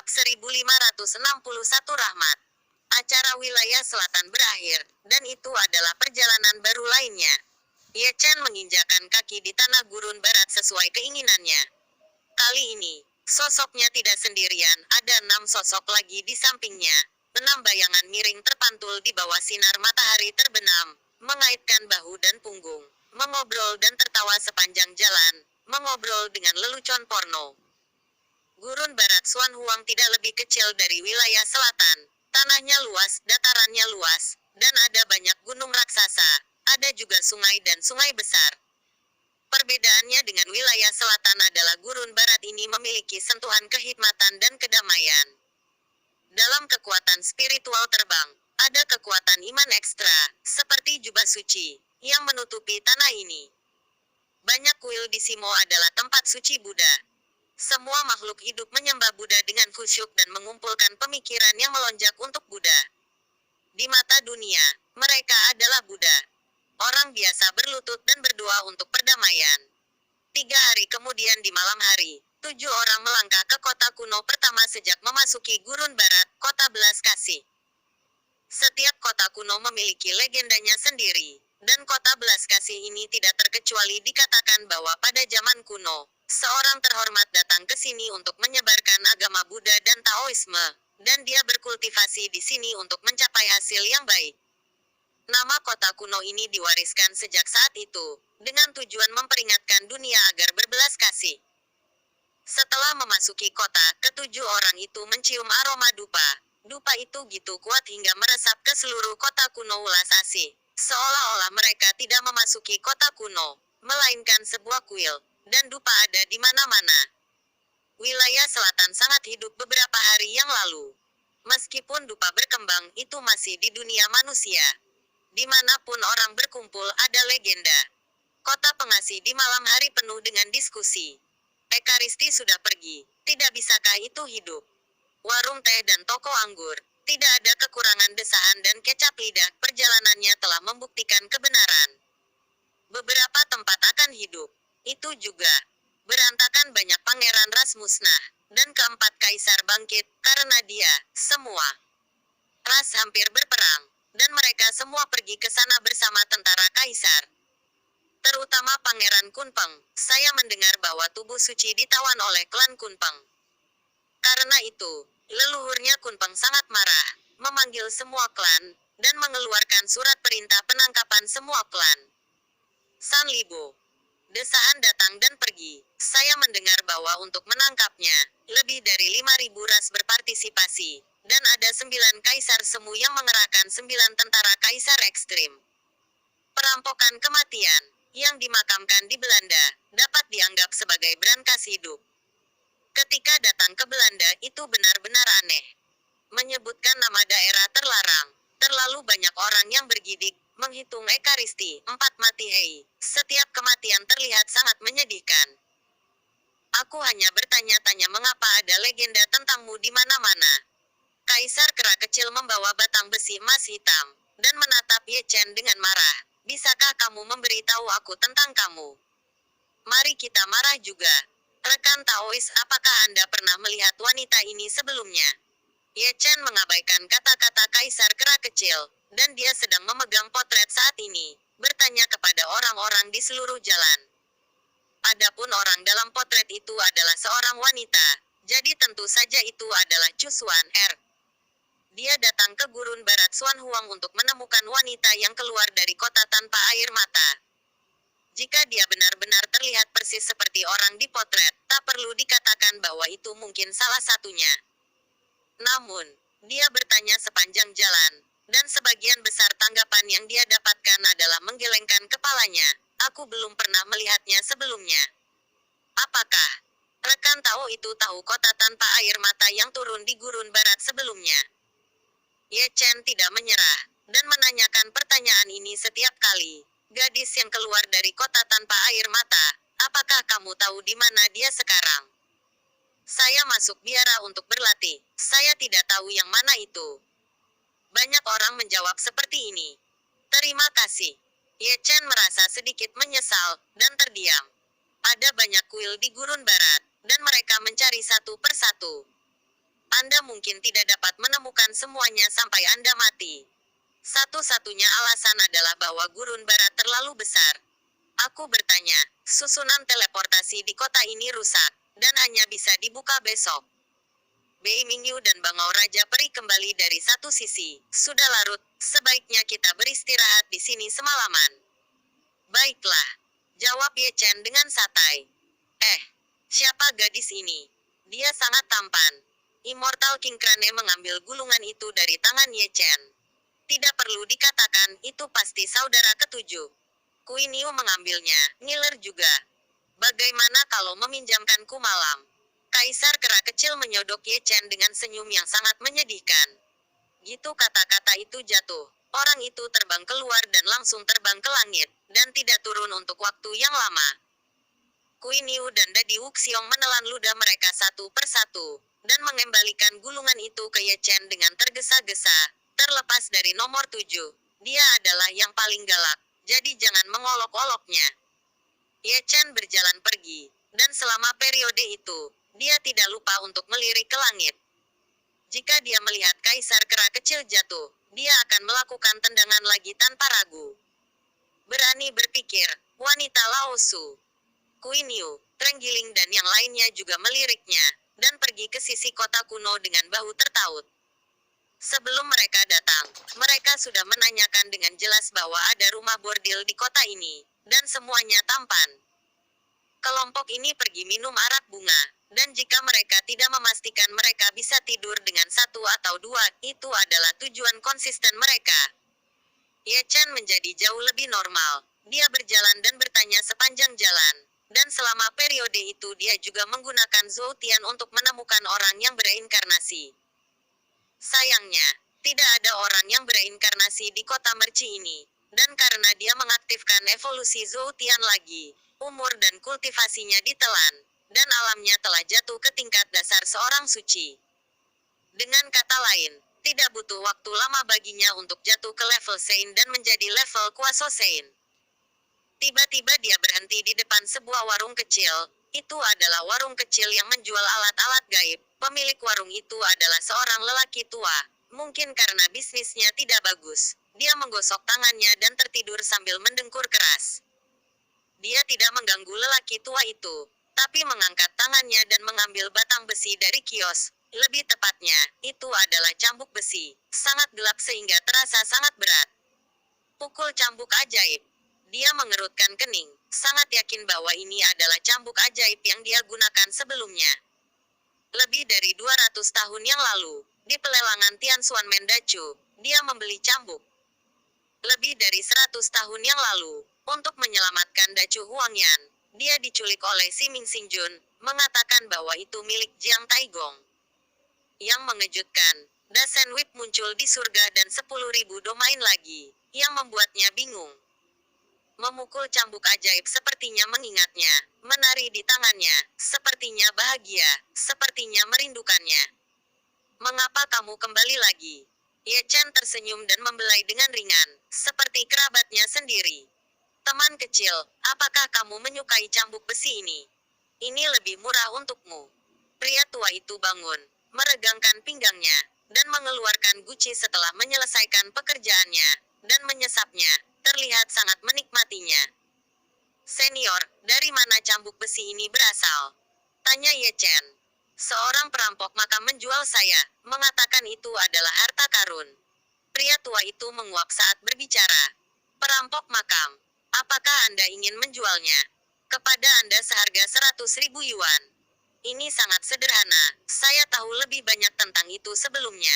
Bab 1561 Rahmat. Acara wilayah selatan berakhir, dan itu adalah perjalanan baru lainnya. Ye Chen menginjakan kaki di tanah gurun barat sesuai keinginannya. Kali ini, sosoknya tidak sendirian, ada 6 sosok lagi di sampingnya. 6 bayangan miring terpantul di bawah sinar matahari terbenam, mengaitkan bahu dan punggung, mengobrol dan tertawa sepanjang jalan, mengobrol dengan lelucon porno. Gurun barat Xuan Huang tidak lebih kecil dari wilayah selatan. Tanahnya luas, datarannya luas, dan ada banyak gunung raksasa. Ada juga sungai dan sungai besar. Perbedaannya dengan wilayah selatan adalah gurun barat ini memiliki sentuhan kehikmatan dan kedamaian. Dalam kekuatan spiritual terbang, ada kekuatan iman ekstra, seperti jubah suci, yang menutupi tanah ini. Banyak kuil di Simo adalah tempat suci Buddha. Semua makhluk hidup menyembah Buddha dengan khusyuk dan mengumpulkan pemikiran yang melonjak untuk Buddha. Di mata dunia, mereka adalah Buddha. Orang biasa berlutut dan berdoa untuk perdamaian. 3 hari kemudian di malam hari, 7 orang melangkah ke kota kuno pertama sejak memasuki gurun barat, kota belas kasih. Setiap kota kuno memiliki legendanya sendiri, dan kota belas kasih ini tidak terkecuali dikatakan bahwa pada zaman kuno, seorang terhormat datang ke sini untuk menyebarkan agama Buddha dan Taoisme, dan dia berkultivasi di sini untuk mencapai hasil yang baik. Nama kota kuno ini diwariskan sejak saat itu, dengan tujuan memperingatkan dunia agar berbelas kasih. Setelah memasuki kota, ketujuh orang itu mencium aroma dupa. Dupa itu gitu kuat hingga meresap ke seluruh kota kuno ulas asih. Seolah-olah mereka tidak memasuki kota kuno, melainkan sebuah kuil, dan dupa ada di mana-mana. Wilayah selatan sangat hidup beberapa hari yang lalu. Meskipun dupa berkembang, itu masih di dunia manusia. Dimanapun orang berkumpul ada legenda. Kota pengasih di malam hari penuh dengan diskusi. Ekaristi sudah pergi, tidak bisakah itu hidup? Warung teh dan toko anggur, tidak ada kekurangan desahan dan kecap lidah, perjalanannya telah membuktikan kebenaran. Beberapa tempat akan hidup. Itu juga. Berantakan banyak pangeran ras musnah, dan keempat kaisar bangkit, karena dia, semua ras hampir berperang, dan mereka semua pergi ke sana bersama tentara kaisar. Terutama Pangeran Kunpeng, saya mendengar bahwa tubuh suci ditawan oleh klan Kunpeng. Karena itu, leluhurnya Kunpeng sangat marah, memanggil semua klan, dan mengeluarkan surat perintah penangkapan semua klan. San Libo. Desahan datang dan pergi. Saya mendengar bahwa untuk menangkapnya, lebih dari 5.000 ras berpartisipasi, dan ada 9 kaisar semu yang mengerahkan 9 tentara kaisar ekstrim. Perampokan kematian, yang dimakamkan di Belanda, dapat dianggap sebagai brankas hidup. Ketika datang ke Belanda itu benar-benar aneh. Menyebutkan nama daerah terlarang. Terlalu banyak orang yang bergidik, menghitung ekaristi, 4 mati hei. Setiap kematian terlihat sangat menyedihkan. Aku hanya bertanya-tanya mengapa ada legenda tentangmu di mana-mana. Kaisar kera kecil membawa batang besi emas hitam, dan menatap Ye Chen dengan marah. Bisakah kamu memberitahu aku tentang kamu? Mari kita marah juga. Rekan Taois, apakah Anda pernah melihat wanita ini sebelumnya? Ye Chen mengabaikan kata-kata kaisar kera kecil, dan dia sedang memegang potret saat ini, bertanya kepada orang-orang di seluruh jalan. Adapun orang dalam potret itu adalah seorang wanita, jadi tentu saja itu adalah Chu Xuan Er. Dia datang ke gurun barat Xuan Huang untuk menemukan wanita yang keluar dari kota tanpa air mata. Jika dia benar-benar terlihat persis seperti orang di potret, tak perlu dikatakan bahwa itu mungkin salah satunya. Namun, dia bertanya sepanjang jalan, dan sebagian besar tanggapan yang dia dapatkan adalah menggelengkan kepalanya. Aku belum pernah melihatnya sebelumnya. Apakah rekan tahu itu tahu kota tanpa air mata yang turun di gurun barat sebelumnya? Ye Chen tidak menyerah, dan menanyakan pertanyaan ini setiap kali. Gadis yang keluar dari kota tanpa air mata, apakah kamu tahu di mana dia sekarang? Saya masuk biara untuk berlatih, saya tidak tahu yang mana itu. Banyak orang menjawab seperti ini. Terima kasih. Ye Chen merasa sedikit menyesal, dan terdiam. Ada banyak kuil di gurun barat, dan mereka mencari satu persatu. Anda mungkin tidak dapat menemukan semuanya sampai Anda mati. Satu-satunya alasan adalah bahwa gurun barat terlalu besar. Aku bertanya, susunan teleportasi di kota ini rusak, dan hanya bisa dibuka besok. Bei Mingyu dan Bangau Raja Peri kembali dari satu sisi. Sudah larut, sebaiknya kita beristirahat di sini semalaman. Baiklah, jawab Ye Chen dengan santai. Siapa gadis ini? Dia sangat tampan. Immortal King Crane mengambil gulungan itu dari tangan Ye Chen. Tidak perlu dikatakan, itu pasti saudara ketujuh. Kui Niu mengambilnya, ngiler juga. Bagaimana kalau meminjamkanku malam? Kaisar kera kecil menyodok Ye Chen dengan senyum yang sangat menyedihkan. Gitu kata-kata itu jatuh. Orang itu terbang keluar dan langsung terbang ke langit, dan tidak turun untuk waktu yang lama. Kui Niu dan Dadi Wuxiong menelan ludah mereka satu persatu, dan mengembalikan gulungan itu ke Ye Chen dengan tergesa-gesa, terlepas dari nomor 7. Dia adalah yang paling galak, jadi jangan mengolok-oloknya. Ye Chen berjalan pergi, dan selama periode itu, dia tidak lupa untuk melirik ke langit. Jika dia melihat kaisar kera kecil jatuh, dia akan melakukan tendangan lagi tanpa ragu. Berani berpikir, wanita Laosu. Kui Niu, Trenggiling dan yang lainnya juga meliriknya, dan pergi ke sisi kota kuno dengan bahu tertaut. Sebelum mereka datang, mereka sudah menanyakan dengan jelas bahwa ada rumah bordil di kota ini, dan semuanya tampan. Kelompok ini pergi minum arak bunga, dan jika mereka tidak memastikan mereka bisa tidur dengan satu atau dua, itu adalah tujuan konsisten mereka. Ye Chen menjadi jauh lebih normal. Dia berjalan dan bertanya sepanjang jalan. Dan selama periode itu dia juga menggunakan Zhou Tian untuk menemukan orang yang bereinkarnasi. Sayangnya, tidak ada orang yang bereinkarnasi di kota Merci ini. Dan karena dia mengaktifkan evolusi Zhou Tian lagi, umur dan kultivasinya ditelan, dan alamnya telah jatuh ke tingkat dasar seorang suci. Dengan kata lain, tidak butuh waktu lama baginya untuk jatuh ke level Sein dan menjadi level Kuaso Sein. Tiba-tiba dia berhenti di depan sebuah warung kecil. Itu adalah warung kecil yang menjual alat-alat gaib. Pemilik warung itu adalah seorang lelaki tua. Mungkin karena bisnisnya tidak bagus, dia menggosok tangannya dan tertidur sambil mendengkur keras. Dia tidak mengganggu lelaki tua itu, tapi mengangkat tangannya dan mengambil batang besi dari kios. Lebih tepatnya, itu adalah cambuk besi, sangat gelap sehingga terasa sangat berat. Pukul cambuk ajaib. Dia mengerutkan kening, sangat yakin bahwa ini adalah cambuk ajaib yang dia gunakan sebelumnya. Lebih dari 200 tahun yang lalu, di pelelangan Tianxuan Mendachu, dia membeli cambuk. Lebih dari 100 tahun yang lalu, untuk menyelamatkan Dacu Huangyan, dia diculik oleh Si Ming Xingjun, mengatakan bahwa itu milik Jiang Taigong. Yang mengejutkan, Dasen Whip muncul di surga dan 10.000 domain lagi, yang membuatnya bingung. Memukul cambuk ajaib sepertinya mengingatnya, menari di tangannya, sepertinya bahagia, sepertinya merindukannya. Mengapa kamu kembali lagi? Ye Chen tersenyum dan membelai dengan ringan, seperti kerabatnya sendiri. Teman kecil, apakah kamu menyukai cambuk besi ini? Ini lebih murah untukmu. Pria tua itu bangun, meregangkan pinggangnya, dan mengeluarkan guci setelah menyelesaikan pekerjaannya, dan menyesapnya. Terlihat sangat menikmatinya. Senior, dari mana cambuk besi ini berasal? Tanya Ye Chen. Seorang perampok makam menjual saya, mengatakan itu adalah harta karun. Pria tua itu menguap saat berbicara. Perampok makam, apakah Anda ingin menjualnya? Kepada Anda seharga 100.000 yuan. Ini sangat sederhana, saya tahu lebih banyak tentang itu sebelumnya.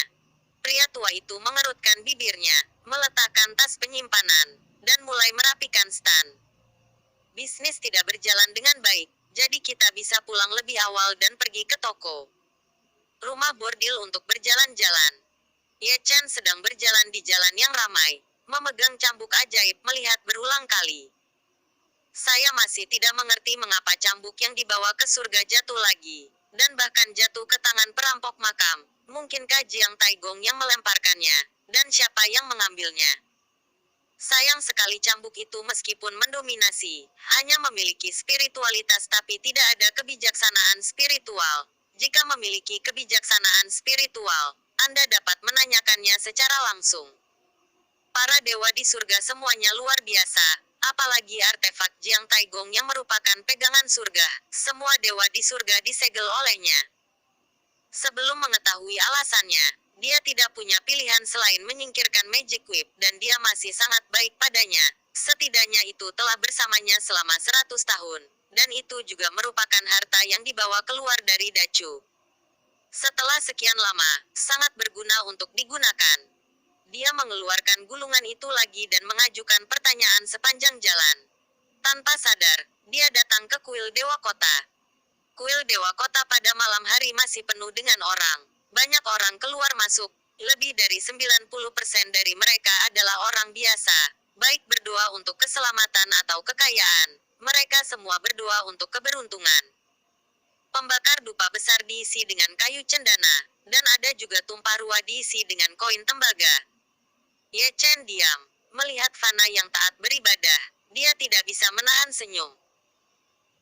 Pria tua itu mengerutkan bibirnya, meletakkan tas penyimpanan, dan mulai merapikan stand. Bisnis tidak berjalan dengan baik, jadi kita bisa pulang lebih awal dan pergi ke toko. Rumah bordil untuk berjalan-jalan. Ye Chen sedang berjalan di jalan yang ramai, memegang cambuk ajaib melihat berulang kali. Saya masih tidak mengerti mengapa cambuk yang dibawa ke surga jatuh lagi, dan bahkan jatuh ke tangan perampok makam. Mungkinkah Jiang Taigong yang melemparkannya, dan siapa yang mengambilnya? Sayang sekali cambuk itu meskipun mendominasi, hanya memiliki spiritualitas tapi tidak ada kebijaksanaan spiritual. Jika memiliki kebijaksanaan spiritual, Anda dapat menanyakannya secara langsung. Para dewa di surga semuanya luar biasa, apalagi artefak Jiang Taigong yang merupakan pegangan surga. Semua dewa di surga disegel olehnya. Sebelum mengetahui alasannya, dia tidak punya pilihan selain menyingkirkan Magic Whip dan dia masih sangat baik padanya. Setidaknya itu telah bersamanya selama 100 tahun, dan itu juga merupakan harta yang dibawa keluar dari Dacu. Setelah sekian lama, sangat berguna untuk digunakan. Dia mengeluarkan gulungan itu lagi dan mengajukan pertanyaan sepanjang jalan. Tanpa sadar, dia datang ke kuil Dewa Kota. Kuil Dewa Kota pada malam hari masih penuh dengan orang. Banyak orang keluar masuk, lebih dari 90% dari mereka adalah orang biasa, baik berdoa untuk keselamatan atau kekayaan. Mereka semua berdoa untuk keberuntungan. Pembakar dupa besar diisi dengan kayu cendana, dan ada juga tumpah ruah diisi dengan koin tembaga. Ye Chen diam, melihat Fana yang taat beribadah. Dia tidak bisa menahan senyum.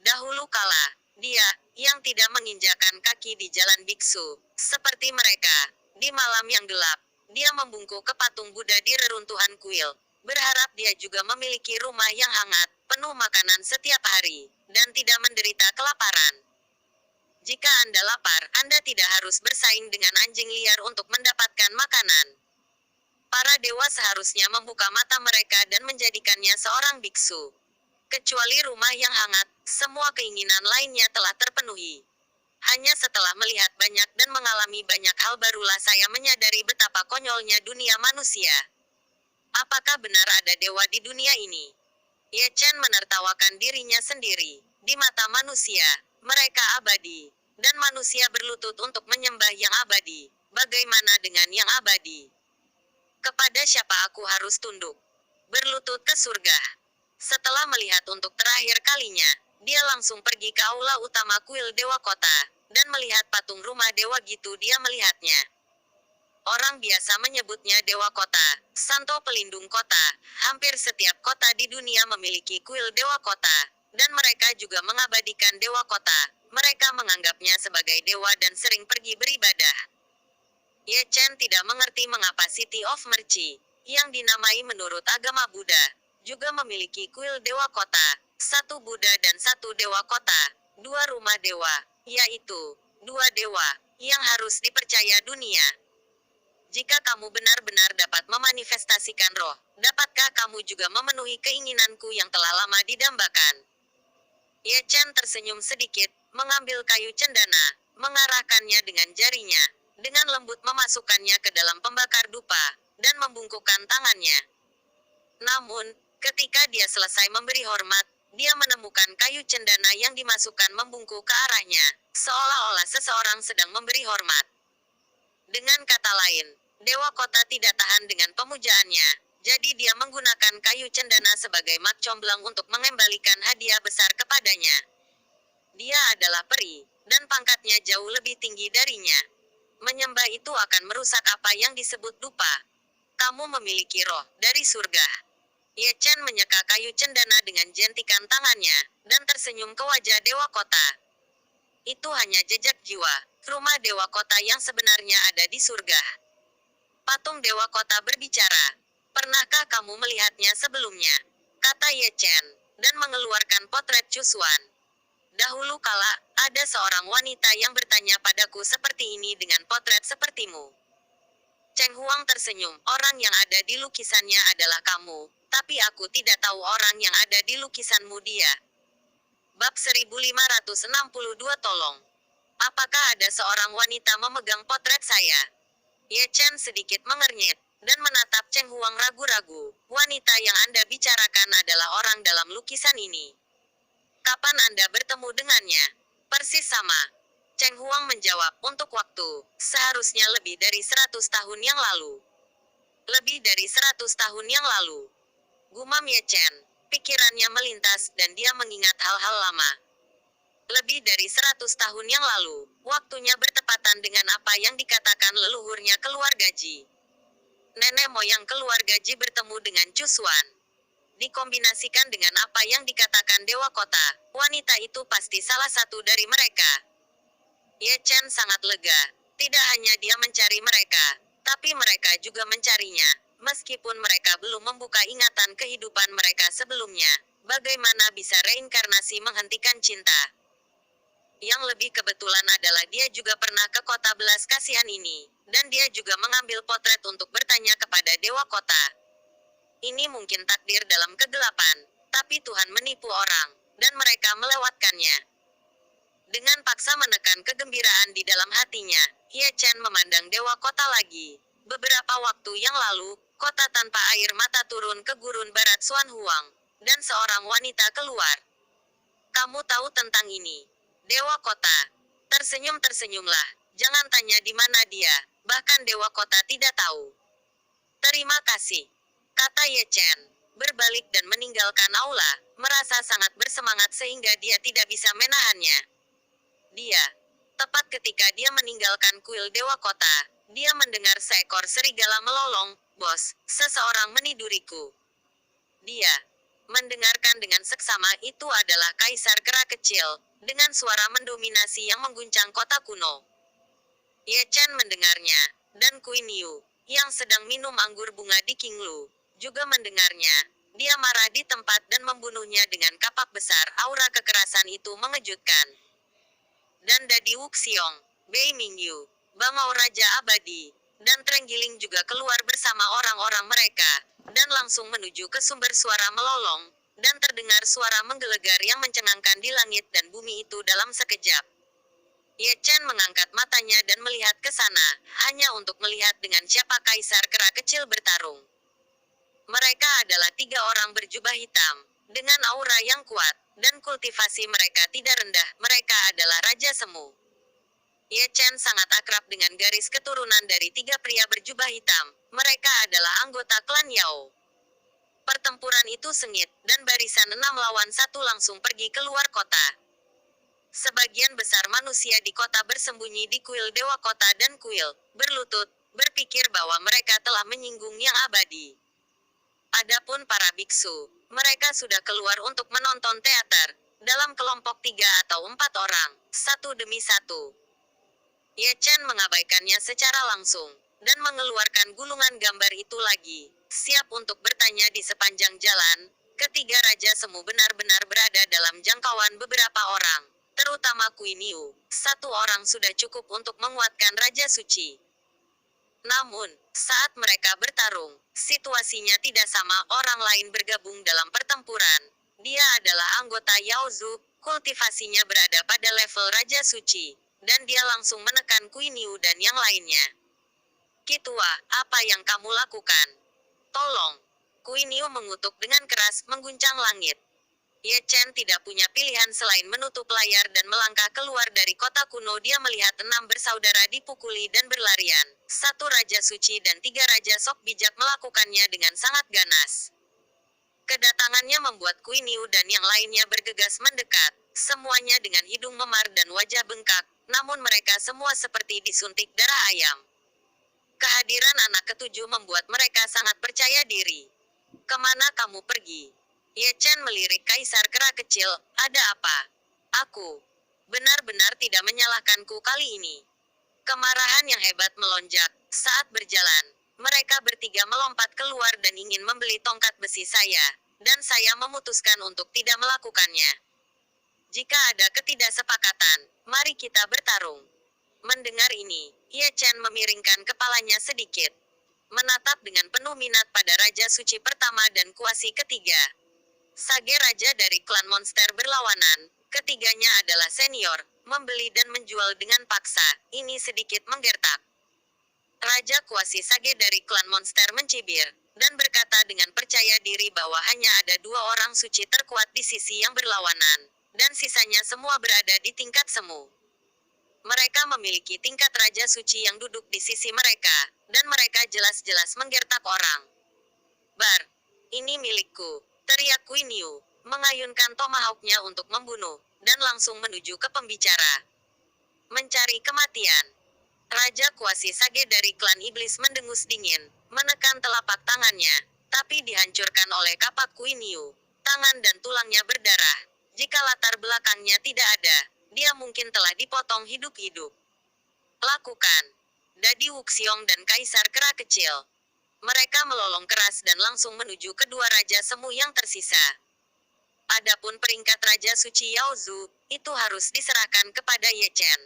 Dahulu kala, dia, yang tidak menginjakan kaki di jalan biksu, seperti mereka, di malam yang gelap, dia membungkuk ke patung Buddha di reruntuhan kuil, berharap dia juga memiliki rumah yang hangat, penuh makanan setiap hari, dan tidak menderita kelaparan. Jika Anda lapar, Anda tidak harus bersaing dengan anjing liar untuk mendapatkan makanan. Para dewa seharusnya membuka mata mereka dan menjadikannya seorang biksu. Kecuali rumah yang hangat, semua keinginan lainnya telah terpenuhi. Hanya setelah melihat banyak dan mengalami banyak hal barulah saya menyadari betapa konyolnya dunia manusia. Apakah benar ada dewa di dunia ini? Ye Chen menertawakan dirinya sendiri. Di mata manusia, mereka abadi. Dan manusia berlutut untuk menyembah yang abadi. Bagaimana dengan yang abadi? Kepada siapa aku harus tunduk? Berlutut ke surga. Setelah melihat untuk terakhir kalinya, dia langsung pergi ke aula utama kuil Dewa Kota, dan melihat patung rumah dewa gitu dia melihatnya. Orang biasa menyebutnya Dewa Kota, Santo Pelindung Kota. Hampir setiap kota di dunia memiliki kuil Dewa Kota, dan mereka juga mengabadikan Dewa Kota. Mereka menganggapnya sebagai dewa dan sering pergi beribadah. Ye Chen tidak mengerti mengapa City of Mercy, yang dinamai menurut agama Buddha, juga memiliki kuil Dewa Kota, satu Buddha dan satu Dewa Kota, dua rumah dewa, yaitu dua dewa yang harus dipercaya dunia. Jika kamu benar-benar dapat memanifestasikan roh, dapatkah kamu juga memenuhi keinginanku yang telah lama didambakan? Ye Chen tersenyum sedikit, mengambil kayu cendana, mengarahkannya dengan jarinya, dengan lembut memasukkannya ke dalam pembakar dupa, dan membungkukkan tangannya. Namun, ketika dia selesai memberi hormat, dia menemukan kayu cendana yang dimasukkan membungkuk ke arahnya, seolah-olah seseorang sedang memberi hormat. Dengan kata lain, Dewa Kota tidak tahan dengan pemujaannya, jadi dia menggunakan kayu cendana sebagai mak comblang untuk mengembalikan hadiah besar kepadanya. Dia adalah peri, dan pangkatnya jauh lebih tinggi darinya. Menyembah itu akan merusak apa yang disebut dupa. Kamu memiliki roh dari surga. Ye Chen menyeka kayu cendana dengan jentikan tangannya, dan tersenyum ke wajah Dewa Kota. Itu hanya jejak jiwa, rumah Dewa Kota yang sebenarnya ada di surga. Patung Dewa Kota berbicara. Pernahkah kamu melihatnya sebelumnya? Kata Ye Chen, dan mengeluarkan potret Chu Xuan. Dahulu kala, ada seorang wanita yang bertanya padaku seperti ini dengan potret sepertimu. Cheng Huang tersenyum, orang yang ada di lukisannya adalah kamu, tapi aku tidak tahu orang yang ada di lukisanmu dia. Bab 1562 tolong. Apakah ada seorang wanita memegang potret saya? Ye Chen sedikit mengernyit, dan menatap Cheng Huang ragu-ragu. Wanita yang Anda bicarakan adalah orang dalam lukisan ini. Kapan Anda bertemu dengannya? Persis sama. Cheng Huang menjawab, untuk waktu, seharusnya lebih dari 100 tahun yang lalu. Lebih dari 100 tahun yang lalu. Gumam Ye Chen. Pikirannya melintas dan dia mengingat hal-hal lama. Lebih dari 100 tahun yang lalu, waktunya bertepatan dengan apa yang dikatakan leluhurnya keluarga Ji. Nenek moyang keluarga Ji bertemu dengan Chu Xuan. Dikombinasikan dengan apa yang dikatakan Dewa Kota, wanita itu pasti salah satu dari mereka. Ye Chen sangat lega. Tidak hanya dia mencari mereka, tapi mereka juga mencarinya. Meskipun mereka belum membuka ingatan kehidupan mereka sebelumnya, bagaimana bisa reinkarnasi menghentikan cinta? Yang lebih kebetulan adalah dia juga pernah ke kota belas kasihan ini, dan dia juga mengambil potret untuk bertanya kepada Dewa Kota. Ini mungkin takdir dalam kegelapan, tapi Tuhan menipu orang, dan mereka melewatkannya. Dengan paksa menekan kegembiraan di dalam hatinya, Ye Chen memandang Dewa Kota lagi. Beberapa waktu yang lalu, kota tanpa air mata turun ke gurun barat Xuan Huang, dan seorang wanita keluar. Kamu tahu tentang ini? Dewa Kota tersenyum-tersenyumlah. Jangan tanya di mana dia, bahkan Dewa Kota tidak tahu. Terima kasih, kata Ye Chen, berbalik dan meninggalkan aula, merasa sangat bersemangat sehingga dia tidak bisa menahannya. Dia, tepat ketika dia meninggalkan kuil Dewa Kota, dia mendengar seekor serigala melolong. Bos, seseorang meniduriku. Dia mendengarkan dengan seksama itu adalah Kaisar Kera Kecil, dengan suara mendominasi yang mengguncang kota kuno. Ye Chen mendengarnya, dan Queen Yu, yang sedang minum anggur bunga di Qinglu, juga mendengarnya. Dia marah di tempat dan membunuhnya dengan kapak besar. Aura kekerasan itu mengejutkan. Dan Dadi Wuxiong, Bei Mingyu, Bangau Raja Abadi, dan Trenggiling juga keluar bersama orang-orang mereka, dan langsung menuju ke sumber suara melolong, dan terdengar suara menggelegar yang mencengangkan di langit dan bumi itu dalam sekejap. Ye Chen mengangkat matanya dan melihat ke sana, hanya untuk melihat dengan siapa Kaisar Kera Kecil bertarung. Mereka adalah 3 orang berjubah hitam, dengan aura yang kuat, dan kultivasi mereka tidak rendah. Mereka adalah Raja Semu. Ye Chen sangat akrab dengan garis keturunan dari 3 pria berjubah hitam. Mereka adalah anggota klan Yao. Pertempuran itu sengit, dan barisan 6 lawan 1 langsung pergi keluar kota. Sebagian besar manusia di kota bersembunyi di kuil Dewa Kota dan kuil berlutut, berpikir bahwa mereka telah menyinggung yang abadi. Adapun para biksu, mereka sudah keluar untuk menonton teater, dalam kelompok 3 atau 4 orang, satu demi satu. Ye Chen mengabaikannya secara langsung, dan mengeluarkan gulungan gambar itu lagi, siap untuk bertanya di sepanjang jalan. Ketiga Raja Semu benar-benar berada dalam jangkauan beberapa orang, terutama Queen Yu. 1 orang sudah cukup untuk menguatkan Raja Suci. Namun, saat mereka bertarung, situasinya tidak sama. Orang lain bergabung dalam pertempuran. Dia adalah anggota Yao Zu, kultivasinya berada pada level Raja Suci, dan dia langsung menekan Queen Yu dan yang lainnya. Kitua, apa yang kamu lakukan? Tolong. Queen Yu mengutuk dengan keras, mengguncang langit. Ye Chen tidak punya pilihan selain menutup layar dan melangkah keluar dari kota kuno. Dia melihat 6 bersaudara dipukuli dan berlarian. 1 Raja Suci dan 3 Raja Sok bijak melakukannya dengan sangat ganas. Kedatangannya membuat Queen Yu dan yang lainnya bergegas mendekat, semuanya dengan hidung memar dan wajah bengkak, namun mereka semua seperti disuntik darah ayam. Kehadiran anak ketujuh membuat mereka sangat percaya diri. Kemana kamu pergi? Ye Chen melirik Kaisar Kera Kecil. Ada apa? Aku benar-benar tidak menyalahkanku kali ini. Kemarahan yang hebat melonjak saat berjalan. Mereka bertiga melompat keluar dan ingin membeli tongkat besi saya, dan saya memutuskan untuk tidak melakukannya. Jika ada ketidaksepakatan, mari kita bertarung. Mendengar ini, Ye Chen memiringkan kepalanya sedikit, menatap dengan penuh minat pada Raja Suci pertama dan Kuasi ketiga. Sage Raja dari klan monster berlawanan, ketiganya adalah senior, membeli dan menjual dengan paksa. Ini sedikit menggertak. Raja Kuasi Sage dari klan monster mencibir, dan berkata dengan percaya diri bahwa hanya ada 2 orang suci terkuat di sisi yang berlawanan, dan sisanya semua berada di tingkat semu. Mereka memiliki tingkat Raja Suci yang duduk di sisi mereka, dan mereka jelas-jelas menggertak orang. Bar, ini milikku, teriak Queen Yu, mengayunkan tomahawk-nya untuk membunuh, dan langsung menuju ke pembicara. Mencari kematian. Raja Kuasi Sage dari klan iblis mendengus dingin, menekan telapak tangannya, tapi dihancurkan oleh kapak Queen Yu. Tangan dan tulangnya berdarah. Jika latar belakangnya tidak ada, dia mungkin telah dipotong hidup-hidup. Lakukan. Dadi Wuxiong dan Kaisar Kera Kecil. Mereka melolong keras dan langsung menuju kedua Raja Semu yang tersisa. Adapun peringkat Raja Suci Yao Zhu, itu harus diserahkan kepada Ye Chen.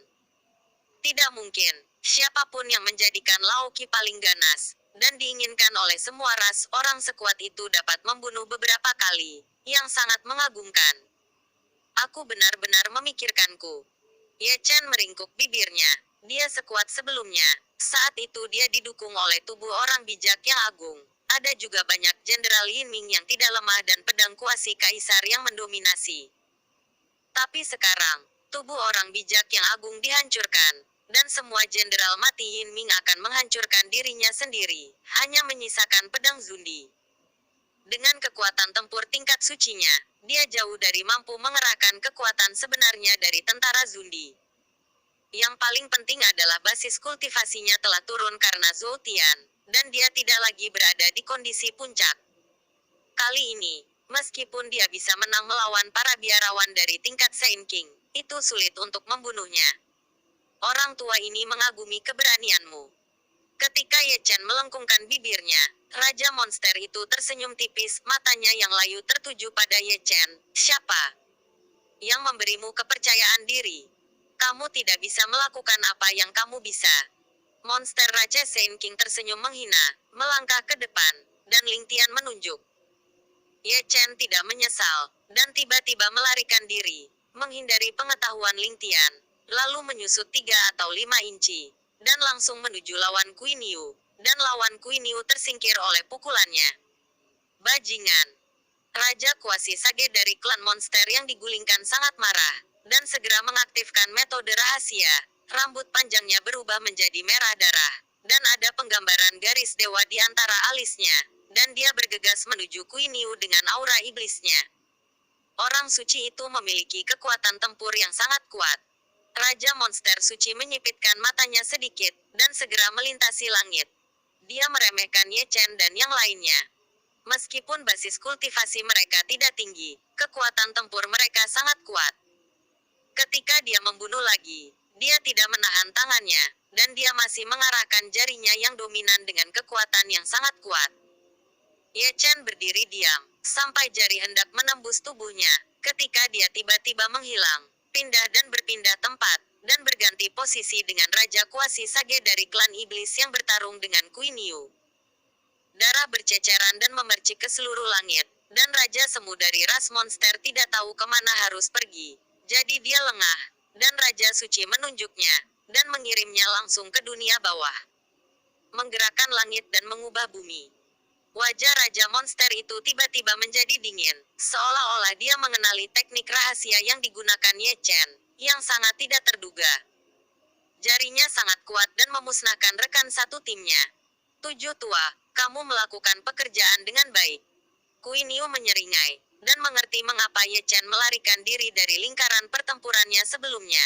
Tidak mungkin, siapapun yang menjadikan Lao Qi paling ganas, dan diinginkan oleh semua ras orang sekuat itu dapat membunuh beberapa kali, yang sangat mengagumkan. Aku benar-benar memikirkanku. Ye Chen meringkuk bibirnya. Dia sekuat sebelumnya. Saat itu dia didukung oleh tubuh orang bijak yang agung. Ada juga banyak Jenderal Yin Ming yang tidak lemah dan pedang kuasi kaisar yang mendominasi. Tapi sekarang, tubuh orang bijak yang agung dihancurkan, dan semua jenderal mati. Yin Ming akan menghancurkan dirinya sendiri, hanya menyisakan pedang Zundi. Dengan kekuatan tempur tingkat sucinya, dia jauh dari mampu mengerahkan kekuatan sebenarnya dari tentara Zundi. Yang paling penting adalah basis kultivasinya telah turun karena Zhou Tian, dan dia tidak lagi berada di kondisi puncak. Kali ini, meskipun dia bisa menang melawan para biarawan dari tingkat Saint King, itu sulit untuk membunuhnya. Orang tua ini mengagumi keberanianmu. Ketika Ye Chen melengkungkan bibirnya, Raja Monster itu tersenyum tipis, matanya yang layu tertuju pada Ye Chen. Siapa yang memberimu kepercayaan diri? Kamu tidak bisa melakukan apa yang kamu bisa. Monster Raja Saint King tersenyum menghina, melangkah ke depan, dan Ling Tian menunjuk. Ye Chen tidak menyesal, dan tiba-tiba melarikan diri, menghindari pengetahuan Ling Tian, lalu menyusut 3 atau 5 inci, dan langsung menuju lawan Kui Niu, dan lawan Kui Niu tersingkir oleh pukulannya. Bajingan. Raja Kuasi Sage dari klan monster yang digulingkan sangat marah, dan segera mengaktifkan metode rahasia. Rambut panjangnya berubah menjadi merah darah, dan ada penggambaran garis dewa di antara alisnya, dan dia bergegas menuju Kui Niu dengan aura iblisnya. Orang suci itu memiliki kekuatan tempur yang sangat kuat. Raja Monster Suci menyipitkan matanya sedikit, dan segera melintasi langit. Dia meremehkan Ye Chen dan yang lainnya. Meskipun basis kultivasi mereka tidak tinggi, kekuatan tempur mereka sangat kuat. Ketika dia membunuh lagi, dia tidak menahan tangannya, dan dia masih mengarahkan jarinya yang dominan dengan kekuatan yang sangat kuat. Ye Chen berdiri diam, sampai jari hendak menembus tubuhnya, ketika dia tiba-tiba menghilang, pindah dan berpindah tempat, dan berganti posisi dengan Raja Kuasi Sage dari klan iblis yang bertarung dengan Kui Niu. Darah berceceran dan memercik ke seluruh langit, dan Raja Semu dari ras monster tidak tahu kemana harus pergi. Jadi dia lengah, dan Raja Suci menunjuknya, dan mengirimnya langsung ke dunia bawah. Menggerakkan langit dan mengubah bumi. Wajah Raja Monster itu tiba-tiba menjadi dingin, seolah-olah dia mengenali teknik rahasia yang digunakan Ye Chen, yang sangat tidak terduga. Jarinya sangat kuat dan memusnahkan rekan satu timnya. 7 tua, kamu melakukan pekerjaan dengan baik. Kui Niu menyeringai, dan mengerti mengapa Ye Chen melarikan diri dari lingkaran pertempurannya sebelumnya.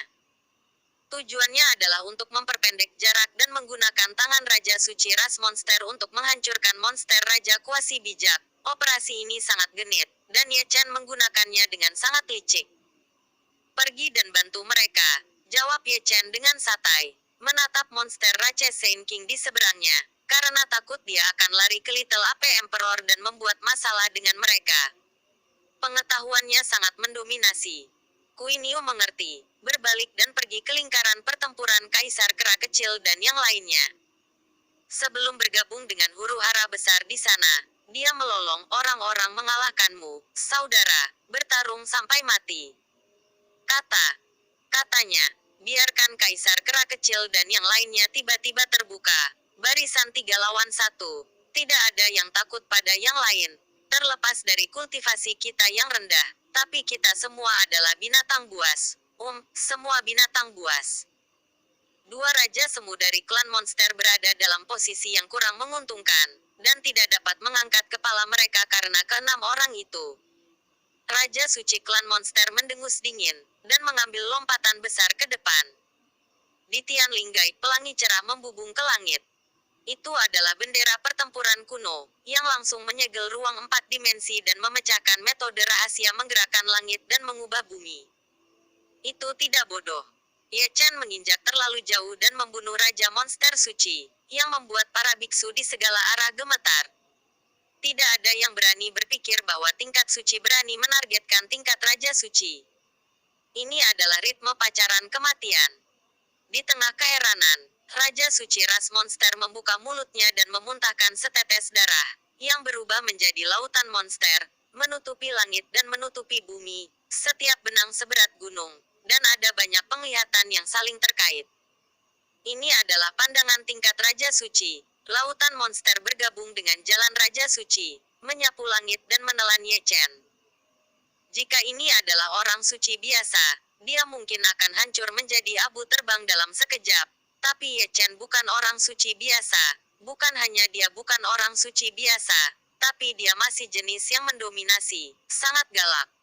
Tujuannya adalah untuk memperpendek jarak dan menggunakan tangan Raja Suci ras monster untuk menghancurkan monster Raja Kuasi bijak. Operasi ini sangat genit, dan Ye Chen menggunakannya dengan sangat licik. Pergi dan bantu mereka, jawab Ye Chen dengan santai, menatap monster Raja Saint King di seberangnya, karena takut dia akan lari ke Little Ape Emperor dan membuat masalah dengan mereka. Pengetahuannya sangat mendominasi. Kui Niu mengerti, berbalik dan pergi ke lingkaran pertempuran Kaisar Kera Kecil dan yang lainnya. Sebelum bergabung dengan huru-hara besar di sana, dia melolong orang-orang mengalahkanmu, saudara, bertarung sampai mati. Katanya, biarkan Kaisar Kera Kecil dan yang lainnya tiba-tiba terbuka, barisan 3 lawan 1, tidak ada yang takut pada yang lain, terlepas dari kultivasi kita yang rendah, tapi kita semua adalah binatang buas, semua binatang buas. 2 Raja Semu dari klan monster berada dalam posisi yang kurang menguntungkan, dan tidak dapat mengangkat kepala mereka karena ke-6 orang itu. Raja Suci klan monster mendengus dingin, dan mengambil lompatan besar ke depan. Di Tian Linggai, pelangi cerah membubung ke langit. Itu adalah bendera pertempuran kuno, yang langsung menyegel ruang 4 dimensi dan memecahkan metode rahasia menggerakkan langit dan mengubah bumi. Itu tidak bodoh. Ye Chen menginjak terlalu jauh dan membunuh Raja Monster Suci, yang membuat para biksu di segala arah gemetar. Tidak ada yang berani berpikir bahwa tingkat suci berani menargetkan tingkat Raja Suci. Ini adalah ritme pacaran kematian. Di tengah keheranan, Raja Suci ras monster membuka mulutnya dan memuntahkan setetes darah, yang berubah menjadi lautan monster, menutupi langit dan menutupi bumi, setiap benang seberat gunung, dan ada banyak penglihatan yang saling terkait. Ini adalah pandangan tingkat Raja Suci. Lautan monster bergabung dengan jalan Raja Suci, menyapu langit dan menelan Ye Chen. Jika ini adalah orang suci biasa, dia mungkin akan hancur menjadi abu terbang dalam sekejap. Tapi Ye Chen bukan orang suci biasa. Bukan hanya dia bukan orang suci biasa, tapi dia masih jenis yang mendominasi, sangat galak.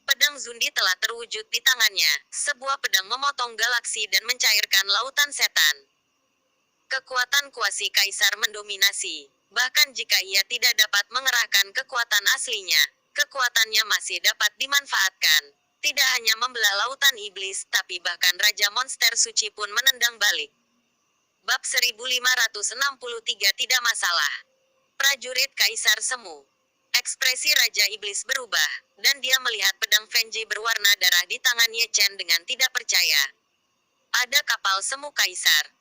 Pedang Zundi telah terwujud di tangannya, sebuah pedang memotong galaksi dan mencairkan lautan setan. Kekuatan kuasi kaisar mendominasi, bahkan jika ia tidak dapat mengerahkan kekuatan aslinya, kekuatannya masih dapat dimanfaatkan. Tidak hanya membelah lautan iblis, tapi bahkan Raja Monster Suci pun menendang balik. Bab 1563 tidak masalah. Prajurit Kaisar Semu. Ekspresi Raja Iblis berubah, dan dia melihat pedang Fenji berwarna darah di tangan Ye Chen dengan tidak percaya. Ada kapal semu Kaisar.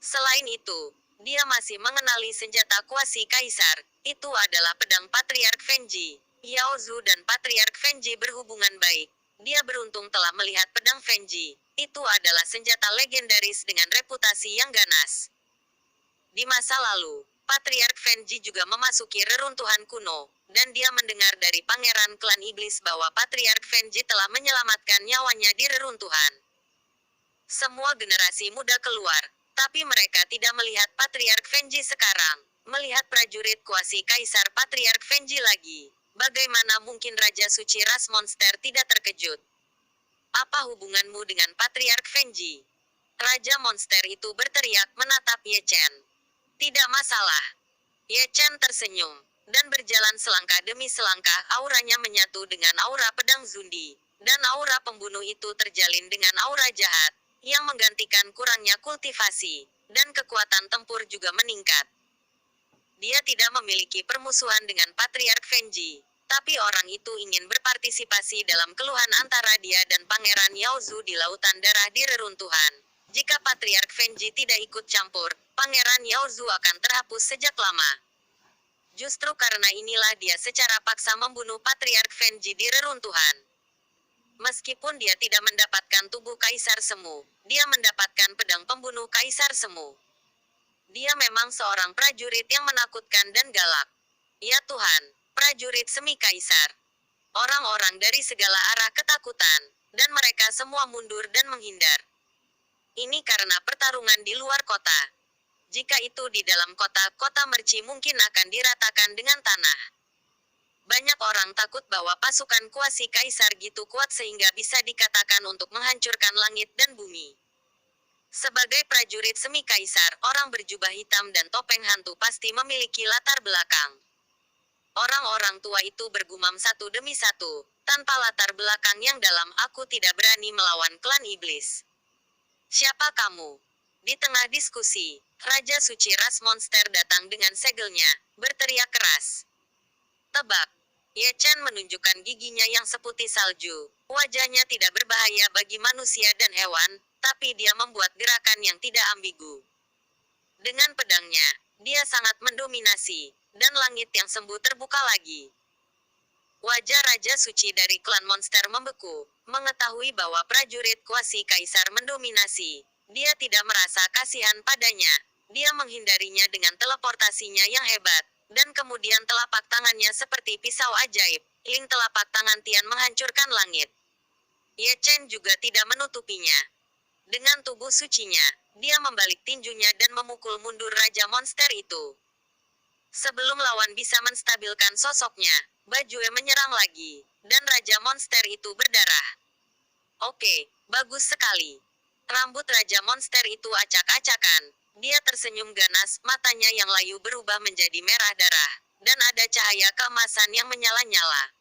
Selain itu, dia masih mengenali senjata kuasi Kaisar. Itu adalah pedang Patriark Fenji. Yao Zu dan Patriark Fenji berhubungan baik. Dia beruntung telah melihat pedang Fenji. Itu adalah senjata legendaris dengan reputasi yang ganas. Di masa lalu, Patriark Fenji juga memasuki reruntuhan kuno, dan dia mendengar dari Pangeran Klan Iblis bahwa Patriark Fenji telah menyelamatkan nyawanya di reruntuhan. Semua generasi muda keluar, tapi mereka tidak melihat Patriark Fenji sekarang. Melihat prajurit kuasi Kaisar Patriark Fenji lagi. Bagaimana mungkin Raja Suci ras monster tidak terkejut? Apa hubunganmu dengan Patriark Fenji? Raja monster itu berteriak menatap Ye Chen. Tidak masalah. Ye Chen tersenyum, dan berjalan selangkah demi selangkah auranya menyatu dengan aura pedang Zundi. Dan aura pembunuh itu terjalin dengan aura jahat, yang menggantikan kurangnya kultivasi, dan kekuatan tempur juga meningkat. Dia tidak memiliki permusuhan dengan Patriark Fenji, tapi orang itu ingin berpartisipasi dalam keluhan antara dia dan Pangeran Yao Zu di lautan darah di reruntuhan. Jika Patriark Fenji tidak ikut campur, Pangeran Yao Zu akan terhapus sejak lama. Justru karena inilah dia secara paksa membunuh Patriark Fenji di reruntuhan. Meskipun dia tidak mendapatkan tubuh Kaisar Semu, dia mendapatkan pedang pembunuh Kaisar Semu. Dia memang seorang prajurit yang menakutkan dan galak. Ya Tuhan, prajurit semi Kaisar. Orang-orang dari segala arah ketakutan, dan mereka semua mundur dan menghindar. Ini karena pertarungan di luar kota. Jika itu di dalam kota, kota Merci mungkin akan diratakan dengan tanah. Banyak orang takut bahwa pasukan kuasi Kaisar gitu kuat sehingga bisa dikatakan untuk menghancurkan langit dan bumi. Sebagai prajurit semi Kaisar, orang berjubah hitam dan topeng hantu pasti memiliki latar belakang. Orang-orang tua itu bergumam satu demi satu, tanpa latar belakang yang dalam, aku tidak berani melawan klan iblis. Siapa kamu? Di tengah diskusi, Raja Suci ras monster datang dengan segelnya, berteriak keras. Tebak. Ye Chen menunjukkan giginya yang seputih salju. Wajahnya tidak berbahaya bagi manusia dan hewan, tapi dia membuat gerakan yang tidak ambigu. Dengan pedangnya, dia sangat mendominasi, dan langit yang sembuh terbuka lagi. Wajah Raja Suci dari klan monster membeku, mengetahui bahwa prajurit kuasi Kaisar mendominasi. Dia tidak merasa kasihan padanya. Dia menghindarinya dengan teleportasinya yang hebat, dan kemudian telapak tangannya seperti pisau ajaib. Ling telapak tangan Tian menghancurkan langit. Ye Chen juga tidak menutupinya. Dengan tubuh sucinya, dia membalik tinjunya dan memukul mundur Raja Monster itu. Sebelum lawan bisa menstabilkan sosoknya, Bajue menyerang lagi, dan Raja Monster itu berdarah. Oke, bagus sekali. Rambut Raja Monster itu acak-acakan. Dia tersenyum ganas, matanya yang layu berubah menjadi merah darah, dan ada cahaya keemasan yang menyala-nyala.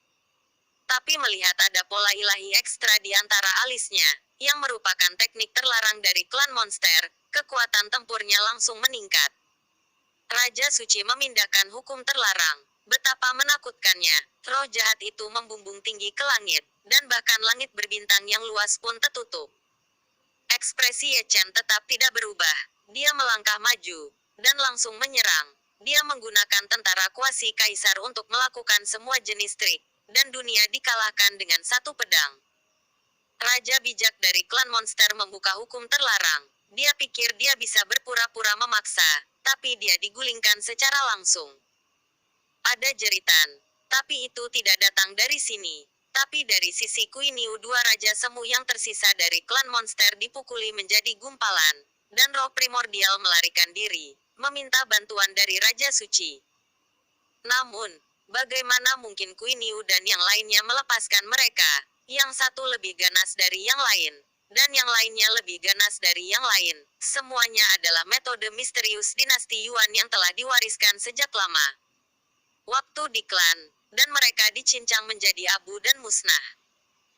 Tapi melihat ada pola ilahi ekstra di antara alisnya, yang merupakan teknik terlarang dari klan monster, kekuatan tempurnya langsung meningkat. Raja Suci memindahkan hukum terlarang. Betapa menakutkannya, roh jahat itu membumbung tinggi ke langit, dan bahkan langit berbintang yang luas pun tertutup. Ekspresi Ye Chen tetap tidak berubah. Dia melangkah maju, dan langsung menyerang. Dia menggunakan tentara kuasi kaisar untuk melakukan semua jenis trik, dan dunia dikalahkan dengan satu pedang. Raja bijak dari klan monster membuka hukum terlarang. Dia pikir dia bisa berpura-pura memaksa, tapi dia digulingkan secara langsung. Ada jeritan, tapi itu tidak datang dari sini. Tapi dari sisi Kuiniu, dua raja semu yang tersisa dari klan monster dipukuli menjadi gumpalan, dan roh primordial melarikan diri, meminta bantuan dari Raja Suci. Namun, bagaimana mungkin Kuiniu dan yang lainnya melepaskan mereka? Yang satu lebih ganas dari yang lain, dan yang lainnya lebih ganas dari yang lain. Semuanya adalah metode misterius dinasti Yuan yang telah diwariskan sejak lama. Waktu di klan, dan mereka dicincang menjadi abu dan musnah.